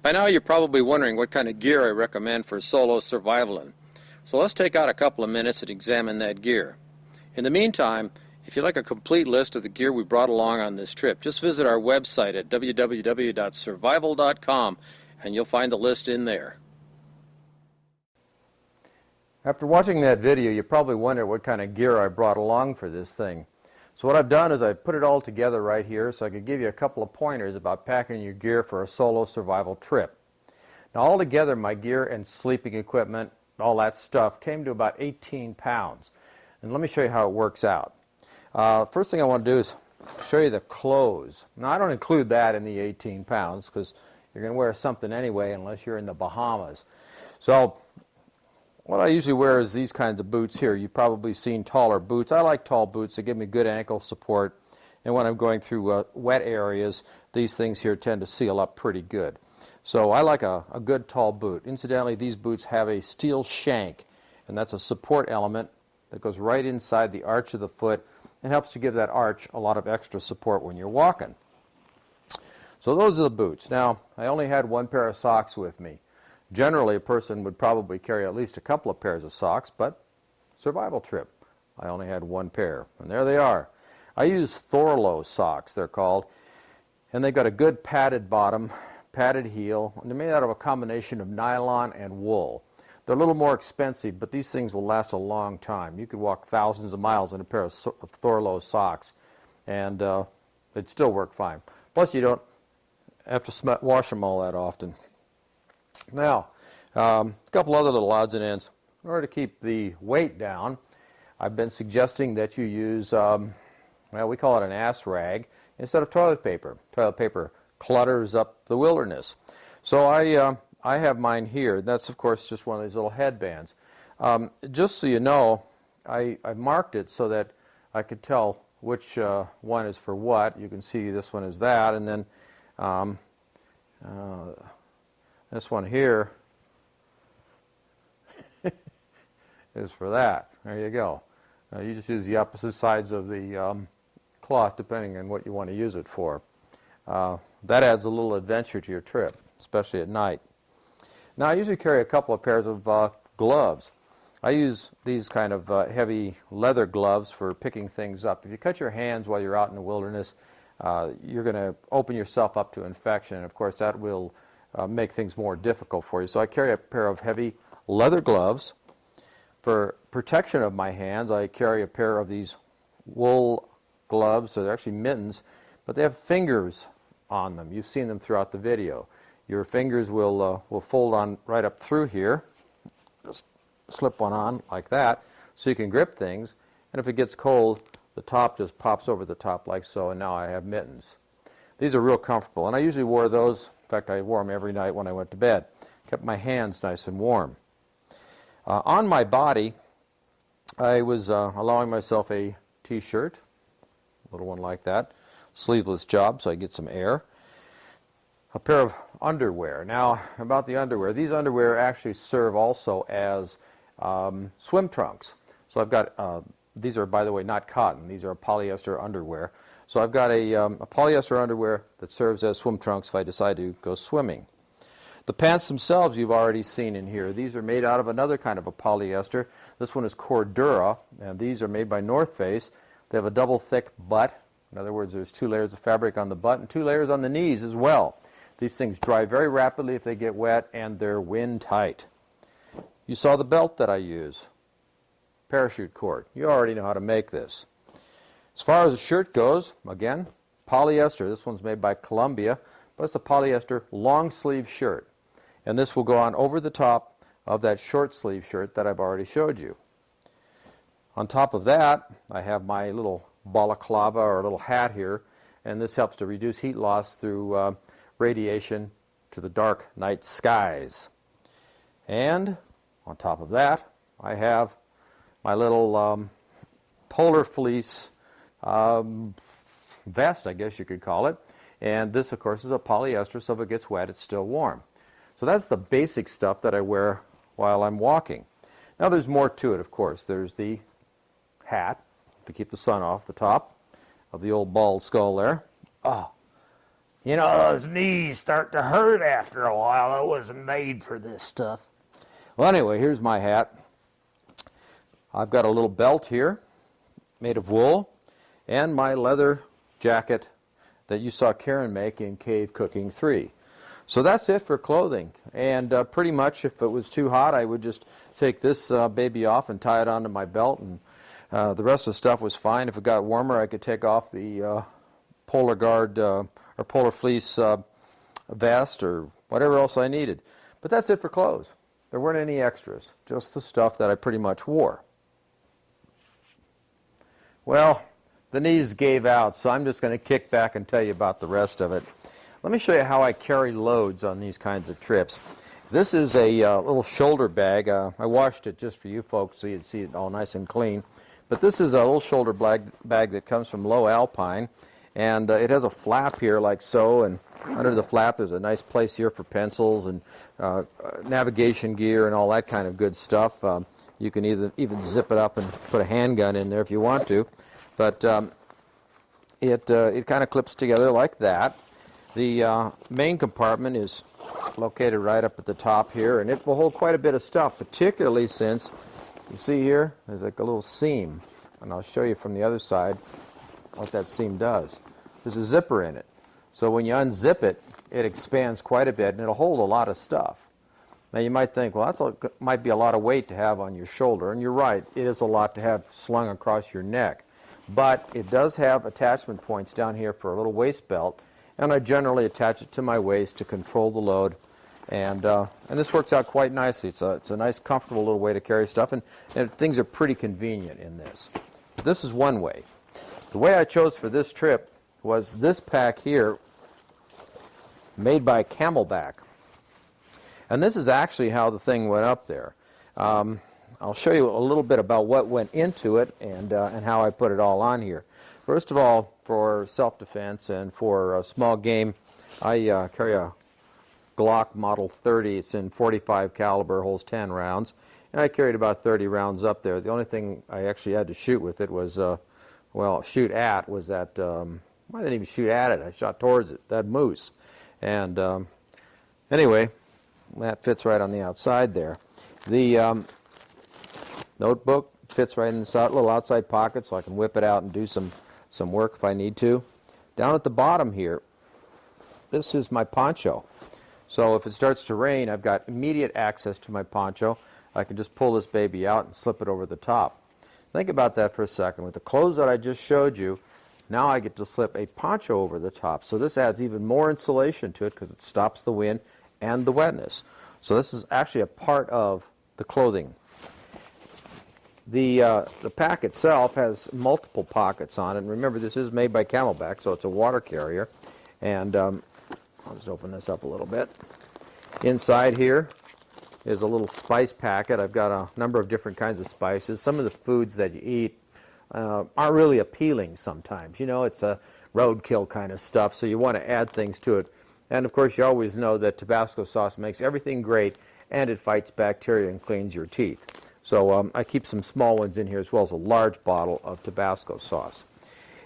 By now you're probably wondering what kind of gear I recommend for solo survivaling. So let's take out a couple of minutes and examine that gear. In the meantime, if you'd like a complete list of the gear we brought along on this trip, just visit our website at www.survival.com and you'll find the list in there. After watching that video, you probably wonder what kind of gear I brought along for this thing. So what I've done is I've put it all together right here so I could give you a couple of pointers about packing your gear for a solo survival trip. Now altogether, my gear and sleeping equipment, all that stuff, came to about 18 pounds. And let me show you how it works out. First thing I want to do is show you the clothes. Now I don't include that in the 18 pounds because you're going to wear something anyway unless you're in the Bahamas. So what I usually wear is these kinds of boots here. You've probably seen taller boots. I like tall boots. They give me good ankle support. And when I'm going through wet areas, these things here tend to seal up pretty good. So I like a good tall boot. Incidentally, these boots have a steel shank, and that's a support element that goes right inside the arch of the foot and helps to give that arch a lot of extra support when you're walking. So those are the boots. Now, I only had one pair of socks with me. Generally, a person would probably carry at least a couple of pairs of socks, but survival trip, I only had one pair. And there they are. I use Thorlo socks, they're called, and they've got a good padded bottom, padded heel, and they're made out of a combination of nylon and wool. They're a little more expensive, but these things will last a long time. You could walk thousands of miles in a pair of Thorlo socks, and they'd still work fine. Plus, you don't have to wash them all that often. Now, a couple other little odds and ends. In order to keep the weight down, I've been suggesting that you use, well, we call it an ass rag instead of toilet paper. Toilet paper clutters up the wilderness. So I have mine here. That's, of course, just one of these little headbands. Just so you know, I marked it so that I could tell which one is for what. You can see this one is that, and then this one here is for that. There you go. You just use the opposite sides of the cloth depending on what you want to use it for. That adds a little adventure to your trip, especially at night. Now, I usually carry a couple of pairs of gloves. I use these kind of heavy leather gloves for picking things up. If you cut your hands while you're out in the wilderness, you're going to open yourself up to infection, and of course that will make things more difficult for you. So I carry a pair of heavy leather gloves. For protection of my hands, I carry a pair of these wool gloves. So they're actually mittens, but they have fingers on them. You've seen them throughout the video. Your fingers will fold on right up through here. Just slip one on like that so you can grip things. And if it gets cold, the top just pops over the top like so, and now I have mittens. These are real comfortable, and I usually wore those. In fact, I wore them every night when I went to bed. Kept my hands nice and warm. On my body, I was allowing myself a t-shirt, a little one like that, sleeveless job so I get some air, a pair of underwear. Now, about the underwear, these underwear actually serve also as swim trunks. So I've got, these are, by the way, not cotton. These are polyester underwear. So I've got a polyester underwear that serves as swim trunks if I decide to go swimming. The pants themselves you've already seen in here. These are made out of another kind of a polyester. This one is Cordura, and these are made by North Face. They have a double thick butt. In other words, there's 2 layers of fabric on the butt and 2 layers on the knees as well. These things dry very rapidly if they get wet, and they're wind tight. You saw the belt that I use. Parachute cord. You already know how to make this. As far as the shirt goes, again, polyester. This one's made by Columbia, but it's a polyester long sleeve shirt. And this will go on over the top of that short sleeve shirt that I've already showed you. On top of that, I have my little balaclava or little hat here, and this helps to reduce heat loss through radiation to the dark night skies. And on top of that, I have my little polar fleece vest, I guess you could call it. And this, of course, is a polyester, so if it gets wet, it's still warm. So that's the basic stuff that I wear while I'm walking. Now there's more to it, of course. There's the hat to keep the sun off the top of the old bald skull there. Oh, you know, those knees start to hurt after a while. I wasn't made for this stuff. Well, anyway, here's my hat. I've got a little belt here made of wool and my leather jacket that you saw Karen make in Cave Cooking 3. So that's it for clothing. And pretty much if it was too hot, I would just take this baby off and tie it onto my belt, and the rest of the stuff was fine. If it got warmer, I could take off the Polar Guard or Polar Fleece vest or whatever else I needed. But that's it for clothes. There weren't any extras, just the stuff that I pretty much wore. Well, the knees gave out, so I'm just going to kick back and tell you about the rest of it. Let me show you how I carry loads on these kinds of trips. This is a little shoulder bag. I washed it just for you folks so you'd see it all nice and clean. But this is a little shoulder bag that comes from Low Alpine, and it has a flap here like so, and under the flap there's a nice place here for pencils and navigation gear and all that kind of good stuff. You can even zip it up and put a handgun in there if you want to. But it kind of clips together like that. The main compartment is located right up at the top here, and it will hold quite a bit of stuff, particularly since, you see here, there's like a little seam. And I'll show you from the other side what that seam does. There's a zipper in it. So when you unzip it, it expands quite a bit, and it'll hold a lot of stuff. Now you might think, well, might be a lot of weight to have on your shoulder, and you're right, it is a lot to have slung across your neck. But it does have attachment points down here for a little waist belt, and I generally attach it to my waist to control the load. And this works out quite nicely. It's a nice, comfortable little way to carry stuff, and things are pretty convenient in this. This is one way. The way I chose for this trip was this pack here, made by Camelback. And this is actually how the thing went up there. I'll show you a little bit about what went into it and how I put it all on here. First of all, for self-defense and for small game, I carry a Glock Model 30. It's in .45 caliber, holds 10 rounds, and I carried about 30 rounds up there. The only thing I actually had to shoot with it was, shoot at was that, I didn't even shoot at it, I shot towards it, that moose. And anyway, that fits right on the outside there. The notebook fits right in the little outside pocket, so I can whip it out and do some work if I need to. Down at the bottom here, this is my poncho. So if it starts to rain, I've got immediate access to my poncho. I can just pull this baby out and slip it over the top. Think about that for a second. With the clothes that I just showed you, now I get to slip a poncho over the top. So this adds even more insulation to it because it stops the wind and the wetness. So this is actually a part of the clothing. The pack itself has multiple pockets on it. And remember, this is made by Camelback, so it's a water carrier. And I'll just open this up a little bit. Inside here is a little spice packet. I've got a number of different kinds of spices. Some of the foods that you eat aren't really appealing sometimes. You know, it's a roadkill kind of stuff, so you want to add things to it. And of course, you always know that Tabasco sauce makes everything great, and it fights bacteria and cleans your teeth. So I keep some small ones in here as well as a large bottle of Tabasco sauce.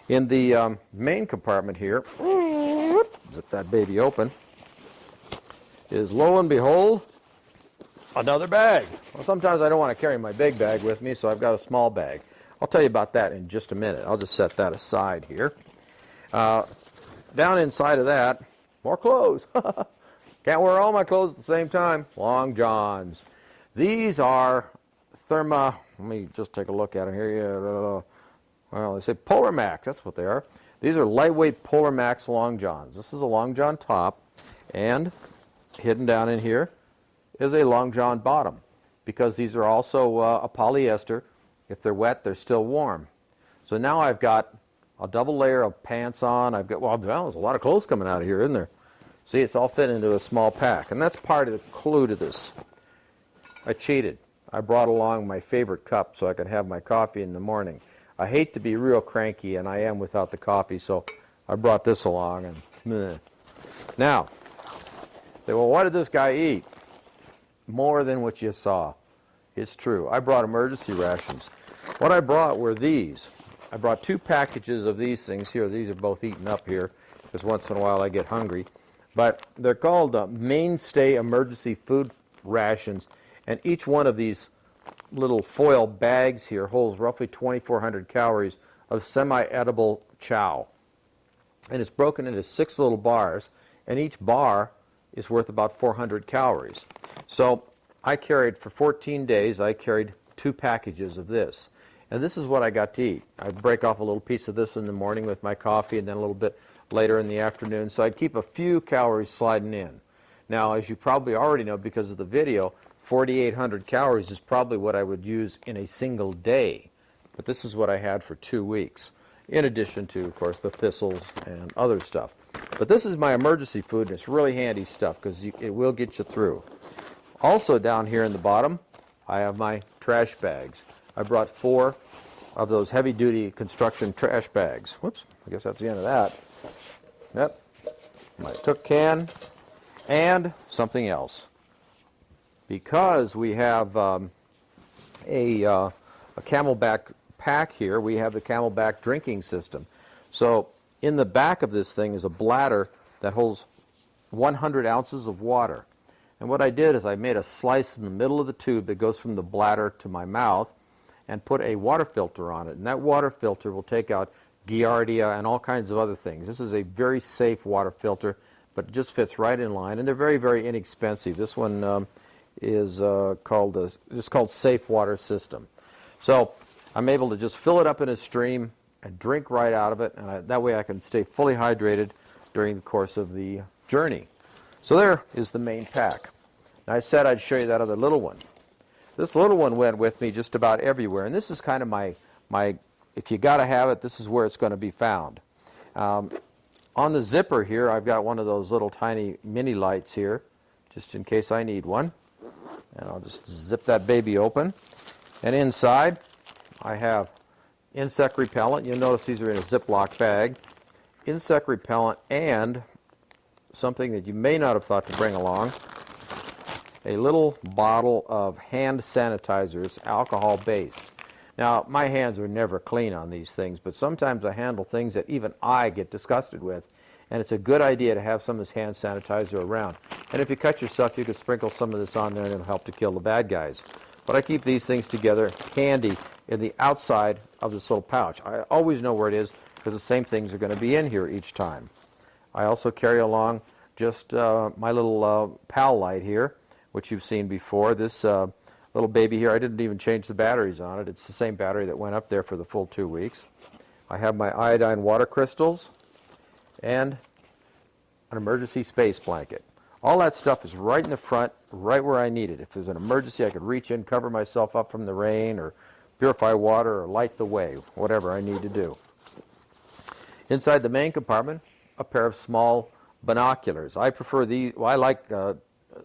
In the main compartment here, zip that baby open, is lo and behold, another bag. Well, sometimes I don't want to carry my big bag with me, so I've got a small bag. I'll tell you about that in just a minute. I'll just set that aside here. Down inside of that, more clothes. Can't wear all my clothes at the same time. Long johns. These are let me just take a look at them here. Well, they say Polar Max. That's what they are. These are lightweight Polar Max long johns. This is a long john top, and hidden down in here is a long john bottom, because these are also a polyester. If they're wet, they're still warm. So now I've got a double layer of pants on. I've got, well, there's a lot of clothes coming out of here, isn't there? See, it's all fit into a small pack, and that's part of the clue to this. I cheated. I brought along my favorite cup so I could have my coffee in the morning. I hate to be real cranky, and I am without the coffee, so I brought this along. And meh. Now, say, well, what did this guy eat? More than what you saw. It's true. I brought emergency rations. What I brought were these. I brought 2 packages of these things here. These are both eaten up here, because once in a while I get hungry. But they're called Mainstay Emergency Food Rations, and each one of these little foil bags here holds roughly 2,400 calories of semi-edible chow. And it's broken into 6 little bars, and each bar is worth about 400 calories. So I carried, for 14 days, I carried 2 packages of this. And this is what I got to eat. I'd break off a little piece of this in the morning with my coffee, and then a little bit later in the afternoon. So I'd keep a few calories sliding in. Now, as you probably already know because of the video, 4,800 calories is probably what I would use in a single day. But this is what I had for 2 weeks, in addition to, of course, the thistles and other stuff. But this is my emergency food, and it's really handy stuff because it will get you through. Also down here in the bottom, I have my trash bags. I brought 4 of those heavy-duty construction trash bags. Whoops, I guess that's the end of that. Yep, my Took can and something else. Because we have a Camelback pack here, we have the Camelback drinking system. So in the back of this thing is a bladder that holds 100 ounces of water. And what I did is I made a slice in the middle of the tube that goes from the bladder to my mouth and put a water filter on it. And that water filter will take out Giardia and all kinds of other things. This is a very safe water filter, but it just fits right in line. And they're very, very inexpensive. This one is called Safe Water System. So I'm able to just fill it up in a stream and drink right out of it, and that way I can stay fully hydrated during the course of the journey. So there is the main pack. Now I said I'd show you that other little one. This little one went with me just about everywhere, and this is kind of my if you got to have it, this is where it's going to be found. On the zipper here, I've got one of those little tiny mini lights here, just in case I need one. And I'll just zip that baby open. And inside, I have insect repellent. You'll notice these are in a Ziploc bag. Insect repellent and something that you may not have thought to bring along, a little bottle of hand sanitizers, alcohol-based. Now, my hands are never clean on these things, but sometimes I handle things that even I get disgusted with, and it's a good idea to have some of this hand sanitizer around. And if you cut yourself, you can sprinkle some of this on there and it'll help to kill the bad guys. But I keep these things together handy in the outside of this little pouch. I always know where it is because the same things are going to be in here each time. I also carry along just my little PAL light here, which you've seen before. This little baby here, I didn't even change the batteries on it. It's the same battery that went up there for the full 2 weeks. I have my iodine water crystals and an emergency space blanket. All that stuff is right in the front, right where I need it. If there's an emergency, I could reach in, cover myself up from the rain, or purify water, or light the way, whatever I need to do. Inside the main compartment, a pair of small binoculars. I prefer these. Well, I like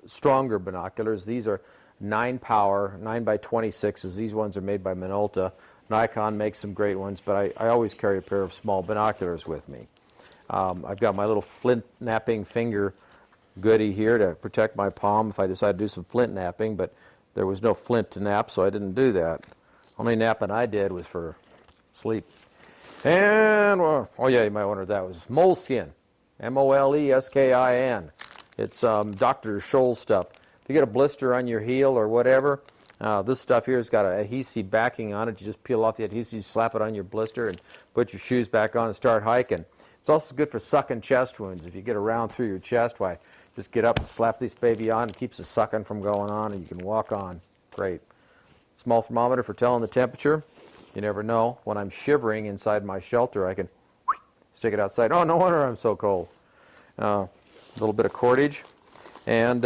stronger binoculars. These are 9 power, 9x26s. These ones are made by Minolta. Nikon makes some great ones, but I always carry a pair of small binoculars with me. I've got my little flint napping finger goodie here to protect my palm if I decide to do some flint napping, but there was no flint to nap, so I didn't do that. Only napping I did was for sleep. And, well, oh yeah, you might wonder, that was moleskin, M-O-L-E-S-K-I-N. It's Dr. Scholl's stuff. If you get a blister on your heel or whatever, this stuff here has got an adhesive backing on it. You just peel off the adhesive, slap it on your blister, and put your shoes back on and start hiking. It's also good for sucking chest wounds. If you get around through your chest, why, just get up and slap this baby on. It keeps the sucking from going on, and you can walk on. Great. Small thermometer for telling the temperature. You never know. When I'm shivering inside my shelter, I can stick it outside. Oh, no wonder I'm so cold. A little bit of cordage. And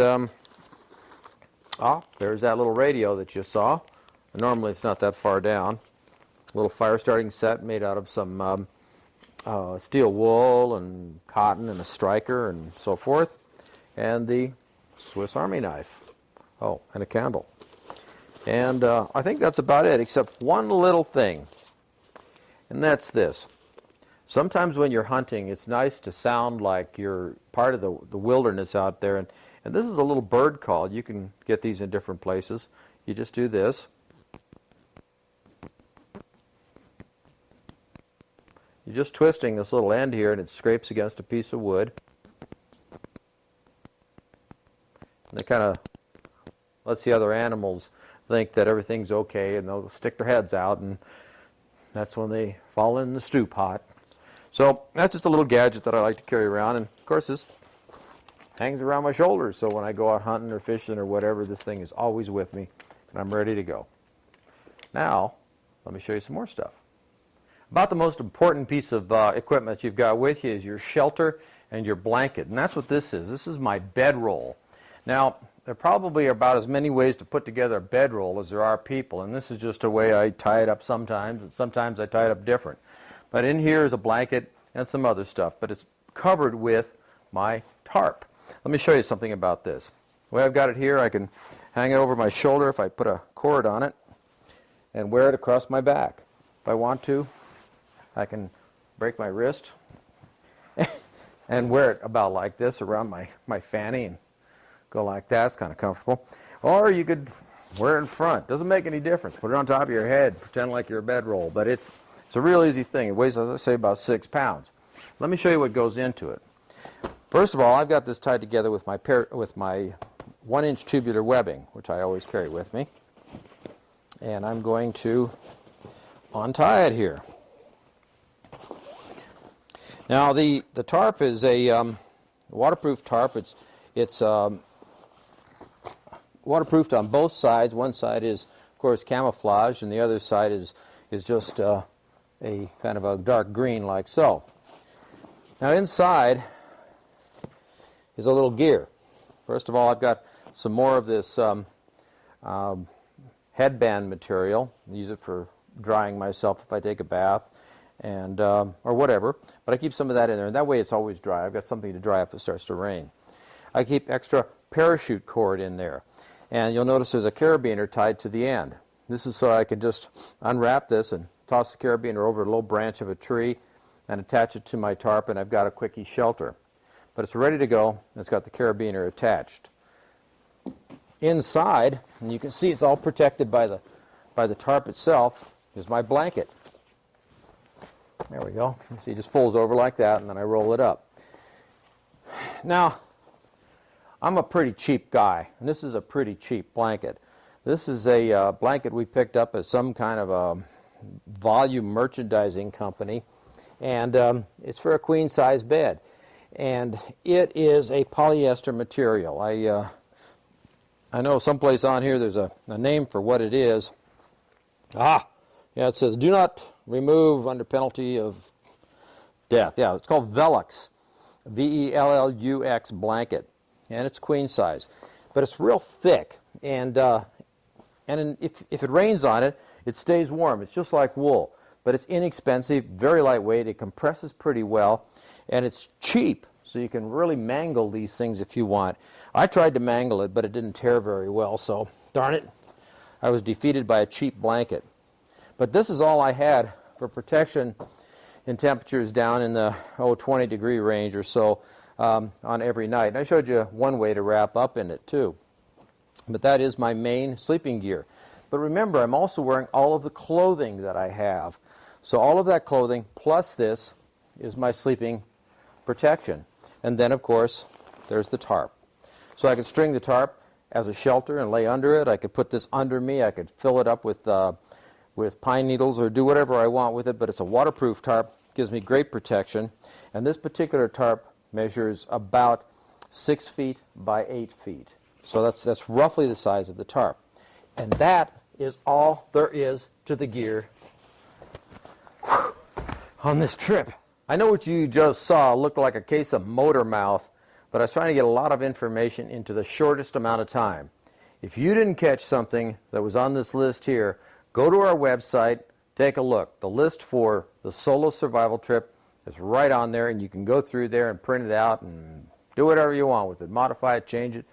there's that little radio that you saw. Normally it's not that far down. A little fire starting set made out of some steel wool and cotton and a striker and so forth. And the Swiss Army knife. Oh, and a candle. And I think that's about it, except one little thing. And that's this. Sometimes when you're hunting, it's nice to sound like you're part of the wilderness out there. And this is a little bird call. You can get these in different places. You just do this. You're just twisting this little end here, and it scrapes against a piece of wood. And it kind of lets the other animals think that everything's okay, and they'll stick their heads out, and that's when they fall in the stew pot. So that's just a little gadget that I like to carry around, and of course this hangs around my shoulders, so when I go out hunting or fishing or whatever, this thing is always with me, and I'm ready to go. Now, let me show you some more stuff. About the most important piece of equipment you've got with you is your shelter and your blanket, and that's what this is. This is my bedroll. Now, there probably are about as many ways to put together a bedroll as there are people, and this is just a way I tie it up sometimes, and sometimes I tie it up different. But in here is a blanket and some other stuff, but it's covered with my tarp. Let me show you something about this. The way I've got it here, I can hang it over my shoulder if I put a cord on it and wear it across my back. If I want to, I can break my wrist and wear it about like this around my fanny and go like that. It's kind of comfortable. Or you could wear it in front. Doesn't make any difference. Put it on top of your head. Pretend like you're a bedroll. But it's a real easy thing. It weighs, as I say, about 6 pounds. Let me show you what goes into it. First of all, I've got this tied together with my 1-inch tubular webbing, which I always carry with me. And I'm going to untie it here. Now the tarp is a waterproof tarp. It's waterproofed on both sides. One side is, of course, camouflage, and the other side is just a kind of a dark green like so. Now inside is a little gear. First of all, I've got some more of this headband material. I use it for drying myself if I take a bath, and or whatever. But I keep some of that in there, and that way it's always dry. I've got something to dry up if it starts to rain. I keep extra parachute cord in there, and you'll notice there's a carabiner tied to the end. This is so I can just unwrap this and toss the carabiner over a low branch of a tree and attach it to my tarp, and I've got a quickie shelter. But it's ready to go, and it's got the carabiner attached. Inside, and you can see it's all protected by the tarp itself, is my blanket. There we go. You see it just folds over like that, and then I roll it up. Now, I'm a pretty cheap guy, and this is a pretty cheap blanket. This is a blanket we picked up at some kind of a volume merchandising company, and it's for a queen-size bed. And it is a polyester material. I know someplace on here there's a name for what it is. Yeah, it says, do not remove under penalty of death. Yeah, it's called Velux, V-E-L-L-U-X blanket, and it's queen size. But it's real thick, and if it rains on it, it stays warm. It's just like wool, but it's inexpensive, very lightweight, it compresses pretty well, and it's cheap, so you can really mangle these things if you want. I tried to mangle it, but it didn't tear very well, so darn it, I was defeated by a cheap blanket. But this is all I had for protection in temperatures down in the 20-degree range or so on every night. And I showed you one way to wrap up in it too. But that is my main sleeping gear. But remember, I'm also wearing all of the clothing that I have. So all of that clothing plus this is my sleeping protection. And then, of course, there's the tarp. So I could string the tarp as a shelter and lay under it. I could put this under me. I could fill it up with pine needles or do whatever I want with it, but it's a waterproof tarp. Gives me great protection. And this particular tarp measures about 6 feet by 8 feet. So that's roughly the size of the tarp. And that is all there is to the gear on this trip. I know what you just saw looked like a case of motor mouth, but I was trying to get a lot of information into the shortest amount of time. If you didn't catch something that was on this list here, go to our website, take a look. The list for the solo survival trip is right on there, and you can go through there and print it out and do whatever you want with it. Modify it, change it,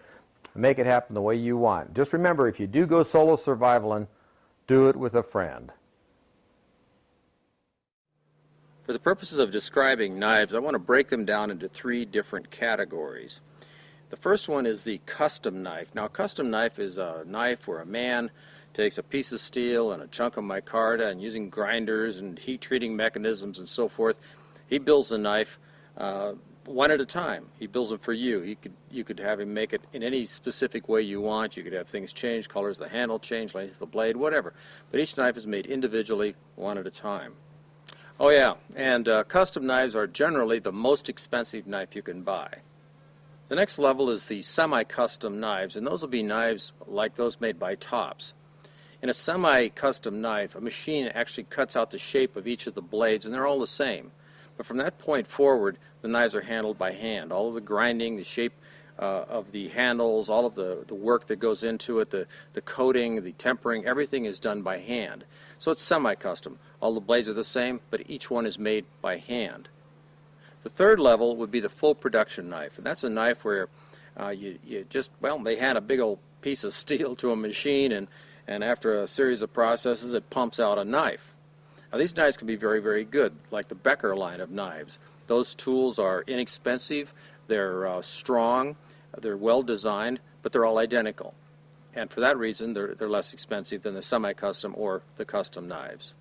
make it happen the way you want. Just remember, if you do go solo survivaling, do it with a friend. For the purposes of describing knives, I want to break them down into 3 different categories. The first one is the custom knife. Now, a custom knife is a knife where a man takes a piece of steel and a chunk of micarta, and using grinders and heat treating mechanisms and so forth, he builds a knife one at a time. He builds them for you. You could have him make it in any specific way you want. You could have things change, colors of the handle change, length of the blade, whatever. But each knife is made individually, one at a time. Oh yeah, and custom knives are generally the most expensive knife you can buy. The next level is the semi-custom knives, and those will be knives like those made by Tops. In a semi-custom knife, a machine actually cuts out the shape of each of the blades, and they're all the same. But from that point forward, the knives are handled by hand. All of the grinding, the shape of the handles, all of the work that goes into it, the coating, the tempering, everything is done by hand. So it's semi-custom. All the blades are the same, but each one is made by hand. The third level would be the full production knife, and that's a knife where they hand a big old piece of steel to a machine, and after a series of processes, it pumps out a knife. Now, these knives can be very, very good, like the Becker line of knives. Those tools are inexpensive, they're strong, they're well designed, but they're all identical. And for that reason, they're less expensive than the semi-custom or the custom knives.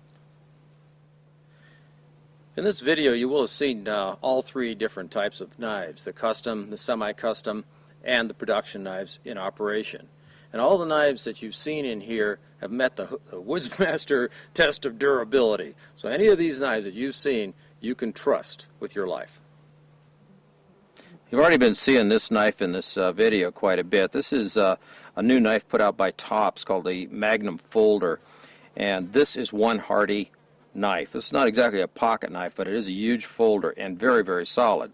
In this video, you will have seen all 3 different types of knives, the custom, the semi-custom, and the production knives in operation. And all the knives that you've seen in here have met the Woodsmaster test of durability. So any of these knives that you've seen, you can trust with your life. You've already been seeing this knife in this video quite a bit. This is a new knife put out by Tops called the Magnum Folder, and this is one hardy knife. It's not exactly a pocket knife, but it is a huge folder and very, very solid.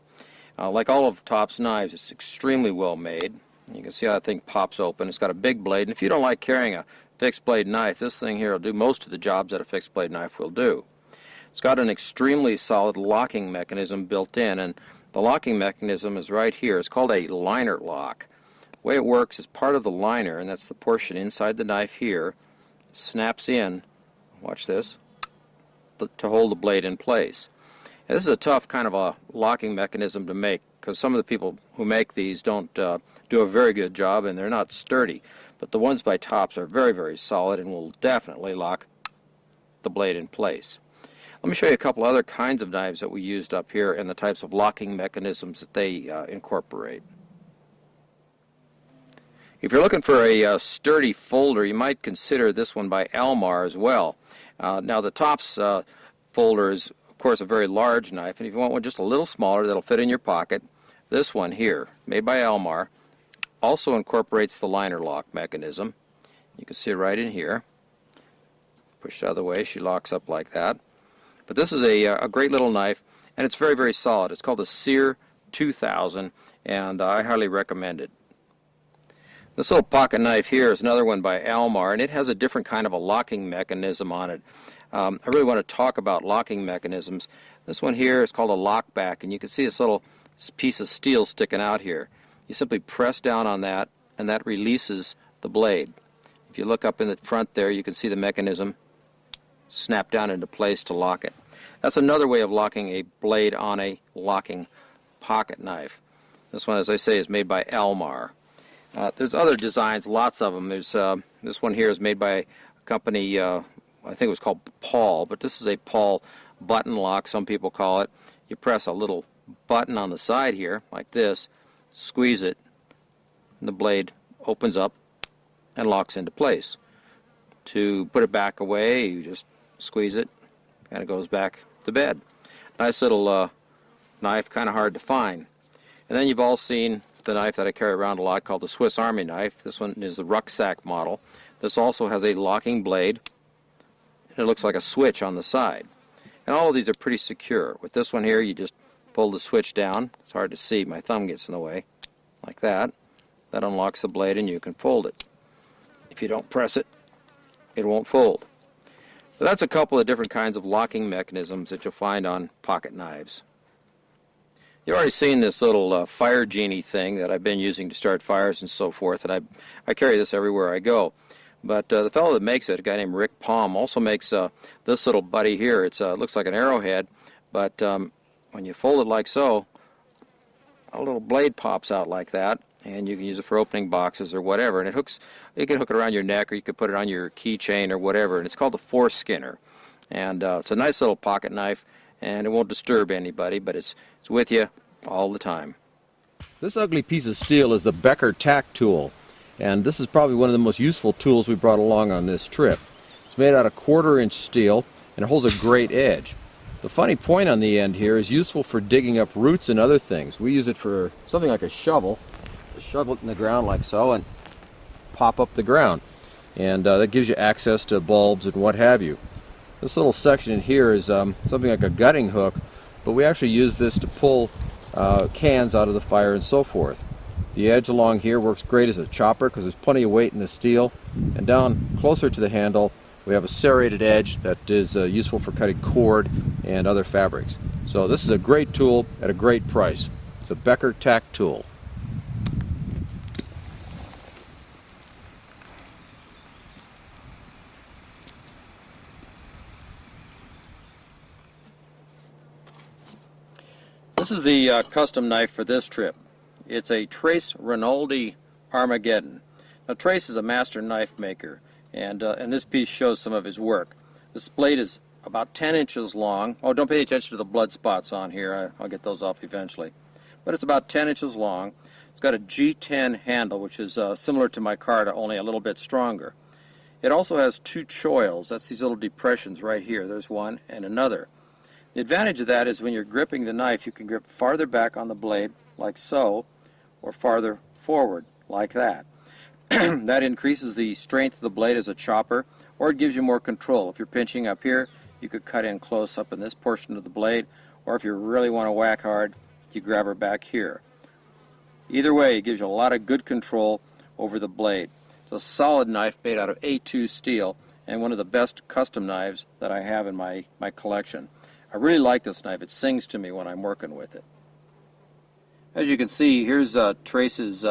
Like all of Tops knives, it's extremely well made. You can see how that thing pops open. It's got a big blade, and if you don't like carrying a fixed blade knife, this thing here will do most of the jobs that a fixed blade knife will do. It's got an extremely solid locking mechanism built in, and the locking mechanism is right here. It's called a liner lock. The way it works is part of the liner, and that's the portion inside the knife here, snaps in, watch this, to hold the blade in place. And this is a tough kind of a locking mechanism to make, because some of the people who make these don't do a very good job, and they're not sturdy. But the ones by Tops are very, very solid and will definitely lock the blade in place. Let me show you a couple other kinds of knives that we used up here and the types of locking mechanisms that they incorporate. If you're looking for a sturdy folder, you might consider this one by Almar as well. Now the Tops folder is, of course, a very large knife, and if you want one just a little smaller that'll fit in your pocket, this one here, made by Almar, also incorporates the liner lock mechanism. You can see it right in here. Push it out of the way, she locks up like that. But this is a great little knife, and it's very, very solid. It's called the Sear 2000, and I highly recommend it. This little pocket knife here is another one by Almar, and it has a different kind of a locking mechanism on it. I really want to talk about locking mechanisms. This one here is called a lockback, and you can see this little piece of steel sticking out here. You simply press down on that, and that releases the blade. If you look up in the front there, you can see the mechanism snap down into place to lock it. That's another way of locking a blade on a locking pocket knife. This one, as I say, is made by Almar. There's other designs, lots of them. There's this one here is made by a company, I think it was called Paul, but this is a Paul button lock, some people call it. You press a little button on the side here, like this, squeeze it, and the blade opens up and locks into place. To put it back away, you just squeeze it, and it goes back to bed. Nice little knife, kind of hard to find. And then you've all seen the knife that I carry around a lot called the Swiss Army knife. This one is the rucksack model. This also has a locking blade, and it looks like a switch on the side. And all of these are pretty secure. With this one here, you just pull the switch down. It's hard to see, my thumb gets in the way, like that. That unlocks the blade, and you can fold it. If you don't press it, it won't fold. So that's a couple of different kinds of locking mechanisms that you'll find on pocket knives. You've already seen this little fire genie thing that I've been using to start fires and so forth, and I carry this everywhere I go. But the fellow that makes it, a guy named Rick Palm, also makes this little buddy here. It looks like an arrowhead, but when you fold it like so, a little blade pops out like that, and you can use it for opening boxes or whatever. And it hooks. You can hook it around your neck, or you could put it on your keychain or whatever. And it's called the foreskinner. And it's a nice little pocket knife, and it won't disturb anybody, but it's with you all the time. This ugly piece of steel is the Becker tack tool, and this is probably one of the most useful tools we brought along on this trip. It's made out of 1/4-inch steel, and it holds a great edge. The funny point on the end here is useful for digging up roots and other things. We use it for something like a shovel. Shovel it in the ground like so and pop up the ground, and that gives you access to bulbs and what have you. This little section in here is something like a gutting hook, but we actually use this to pull cans out of the fire and so forth. The edge along here works great as a chopper because there's plenty of weight in the steel, and down closer to the handle we have a serrated edge that is useful for cutting cord and other fabrics. So this is a great tool at a great price. It's a Becker tack tool. This is the custom knife for this trip. It's a Trace Rinaldi Armageddon. Now Trace is a master knife maker, and this piece shows some of his work. This blade is about 10 inches long. Oh, don't pay attention to the blood spots on here. I'll get those off eventually. But it's about 10 inches long. It's got a G10 handle, which is similar to my Carta, only a little bit stronger. It also has 2 choils. That's these little depressions right here. There's one and another. The advantage of that is when you're gripping the knife, you can grip farther back on the blade like so, or farther forward, like that. That increases the strength of the blade as a chopper, or it gives you more control. If you're pinching up here, you could cut in close up in this portion of the blade, or if you really want to whack hard, you grab her back here. Either way, it gives you a lot of good control over the blade. It's a solid knife made out of A2 steel, and one of the best custom knives that I have in my collection. I really like this knife. It sings to me when I'm working with it. As you can see, here's Trace's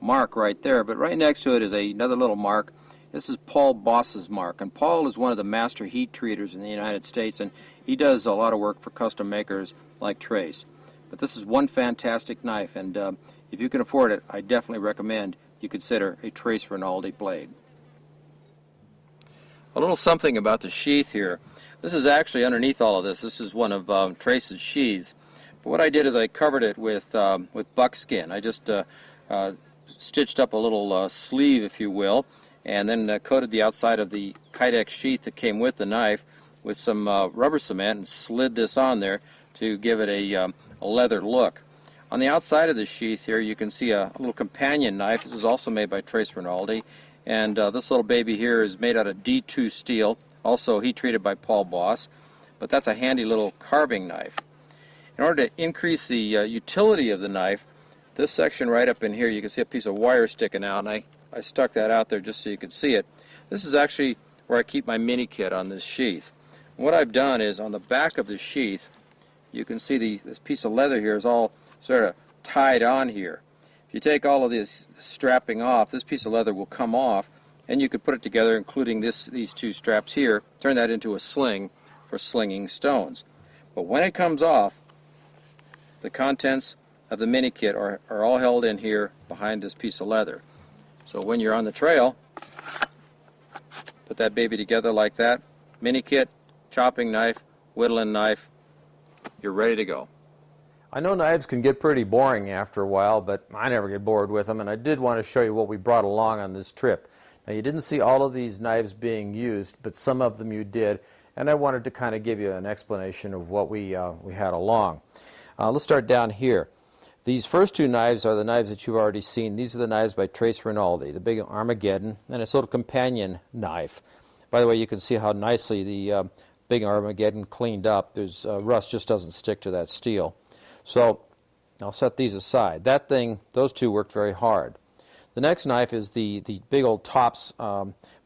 mark right there, but right next to it is another little mark. This is Paul Boss's mark, and Paul is one of the master heat treaters in the United States, and he does a lot of work for custom makers like Trace. But this is one fantastic knife, and if you can afford it, I definitely recommend you consider a Trace Rinaldi blade. A little something about the sheath here. This is actually underneath all of this. This is one of Trace's sheaths. But what I did is I covered it with buckskin. I just stitched up a little sleeve, if you will, and then coated the outside of the Kydex sheath that came with the knife with some rubber cement and slid this on there to give it a leather look. On the outside of the sheath here you can see a little companion knife. This was also made by Trace Rinaldi, and this little baby here is made out of D2 steel, also heat treated by Paul Boss, but that's a handy little carving knife. In order to increase the utility of the knife, this section right up in here, you can see a piece of wire sticking out, and I stuck that out there just so you could see it. This is actually where I keep my mini kit on this sheath. And what I've done is on the back of the sheath, you can see this piece of leather here is all sort of tied on here. If you take all of this strapping off, this piece of leather will come off, and you could put it together, including these two straps here, turn that into a sling for slinging stones. But when it comes off, the contents of the mini kit are all held in here behind this piece of leather. So when you're on the trail, put that baby together like that, mini kit, chopping knife, whittling knife, you're ready to go. I know knives can get pretty boring after a while, but I never get bored with them, and I did want to show you what we brought along on this trip. Now, you didn't see all of these knives being used, but some of them you did, and I wanted to kind of give you an explanation of what we had along. Let's start down here. These first two knives are the knives that you've already seen. These are the knives by Trace Rinaldi, the big Armageddon, and its little companion knife. By the way, you can see how nicely the big Armageddon cleaned up. There's rust just doesn't stick to that steel. So I'll set these aside. That thing, those two worked very hard. The next knife is the big old Tops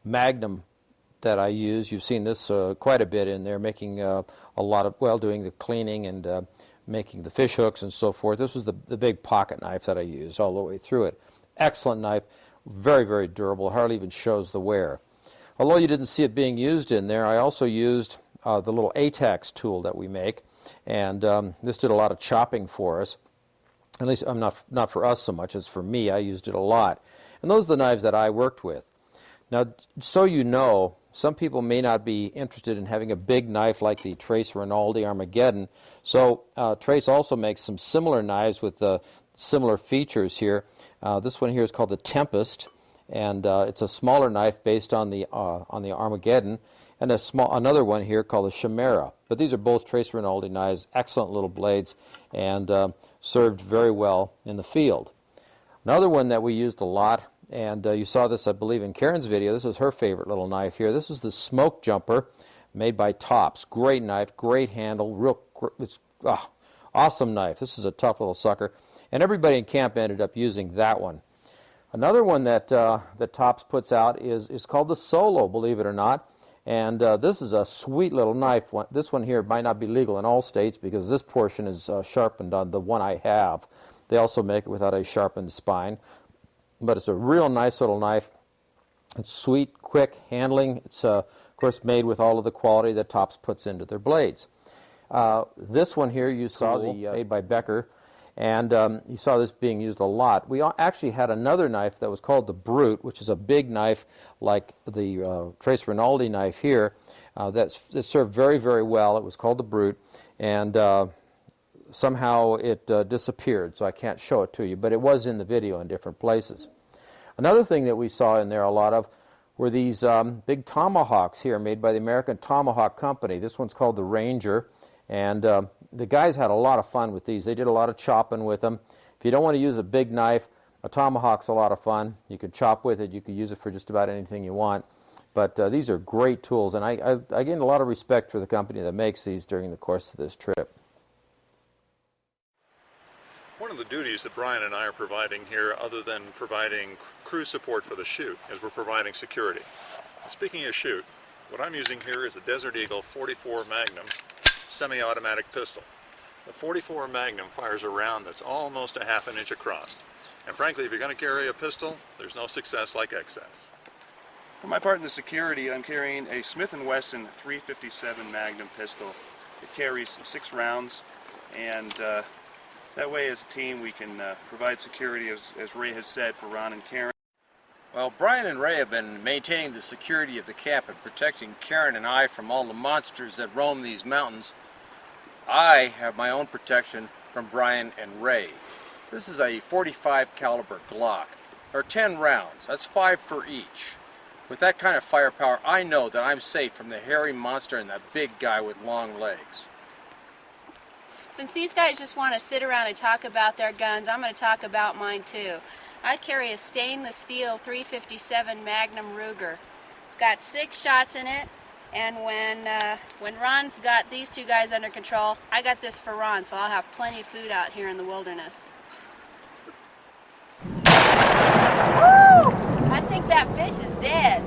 Magnum that I use. You've seen this quite a bit in there, making a lot of, well, doing the cleaning and making the fish hooks and so forth. This was the big pocket knife that I used all the way through it. Excellent knife, very, very durable, hardly even shows the wear. Although you didn't see it being used in there, I also used the little ATAX tool that we make, and this did a lot of chopping for us. At least not for us so much as for me. I used it a lot. And those are the knives that I worked with. Now, so you know, some people may not be interested in having a big knife like the Trace Rinaldi Armageddon. So Trace also makes some similar knives with similar features here. This one here is called the Tempest, and it's a smaller knife based on the Armageddon, and another one here called the Chimera. But these are both Trace Rinaldi knives, excellent little blades, and served very well in the field. Another one that we used a lot, and you saw this, I believe, in Karen's video. This is her favorite little knife here. This is the Smoke Jumper made by Tops. Great knife, great handle, it's awesome knife. This is a tough little sucker, and everybody in camp ended up using that one. Another one that Tops puts out is called the Solo, believe it or not, and this is a sweet little knife. This one here might not be legal in all states because this portion is sharpened on the one I have. They also make it without a sharpened spine. But it's a real nice little knife. It's sweet, quick handling. It's, of course, made with all of the quality that Tops puts into their blades. This one here you saw, made by Becker, and you saw this being used a lot. We actually had another knife that was called the Brute, which is a big knife like the Trace Rinaldi knife here that served very, very well. It was called the Brute, and somehow it disappeared, so I can't show it to you, but it was in the video in different places. Another thing that we saw in there a lot of were these big tomahawks here made by the American Tomahawk Company. This one's called the Ranger, and the guys had a lot of fun with these. They did a lot of chopping with them. If If you don't want to use a big knife, a tomahawk's a lot of fun. You can chop with it. You can use it for just about anything you want. But these are great tools, and I gained a lot of respect for the company that makes these during the course of this trip. One of the duties that Brian and I are providing here, other than providing crew support for the shoot, is we're providing security. Speaking of shoot, what I'm using here is a Desert Eagle 44 Magnum semi-automatic pistol. The 44 Magnum fires a round that's almost a half an inch across. And frankly, if you're going to carry a pistol, there's no success like excess. For my part in the security, I'm carrying a Smith & Wesson 357 Magnum pistol. It carries 6 rounds, and that way as a team we can provide security, as Ray has said, for Ron and Karen. Well, Brian and Ray have been maintaining the security of the camp and protecting Karen and I from all the monsters that roam these mountains. I have my own protection from Brian and Ray. This is a .45 caliber Glock. There are 10 rounds. That's 5 for each. With that kind of firepower, I know that I'm safe from the hairy monster and that big guy with long legs. Since these guys just want to sit around and talk about their guns, I'm going to talk about mine too. I carry a stainless steel 357 Magnum Ruger. It's got 6 shots in it, and when Ron's got these 2 guys under control, I got this for Ron, so I'll have plenty of food out here in the wilderness. Woo! I think that fish is dead.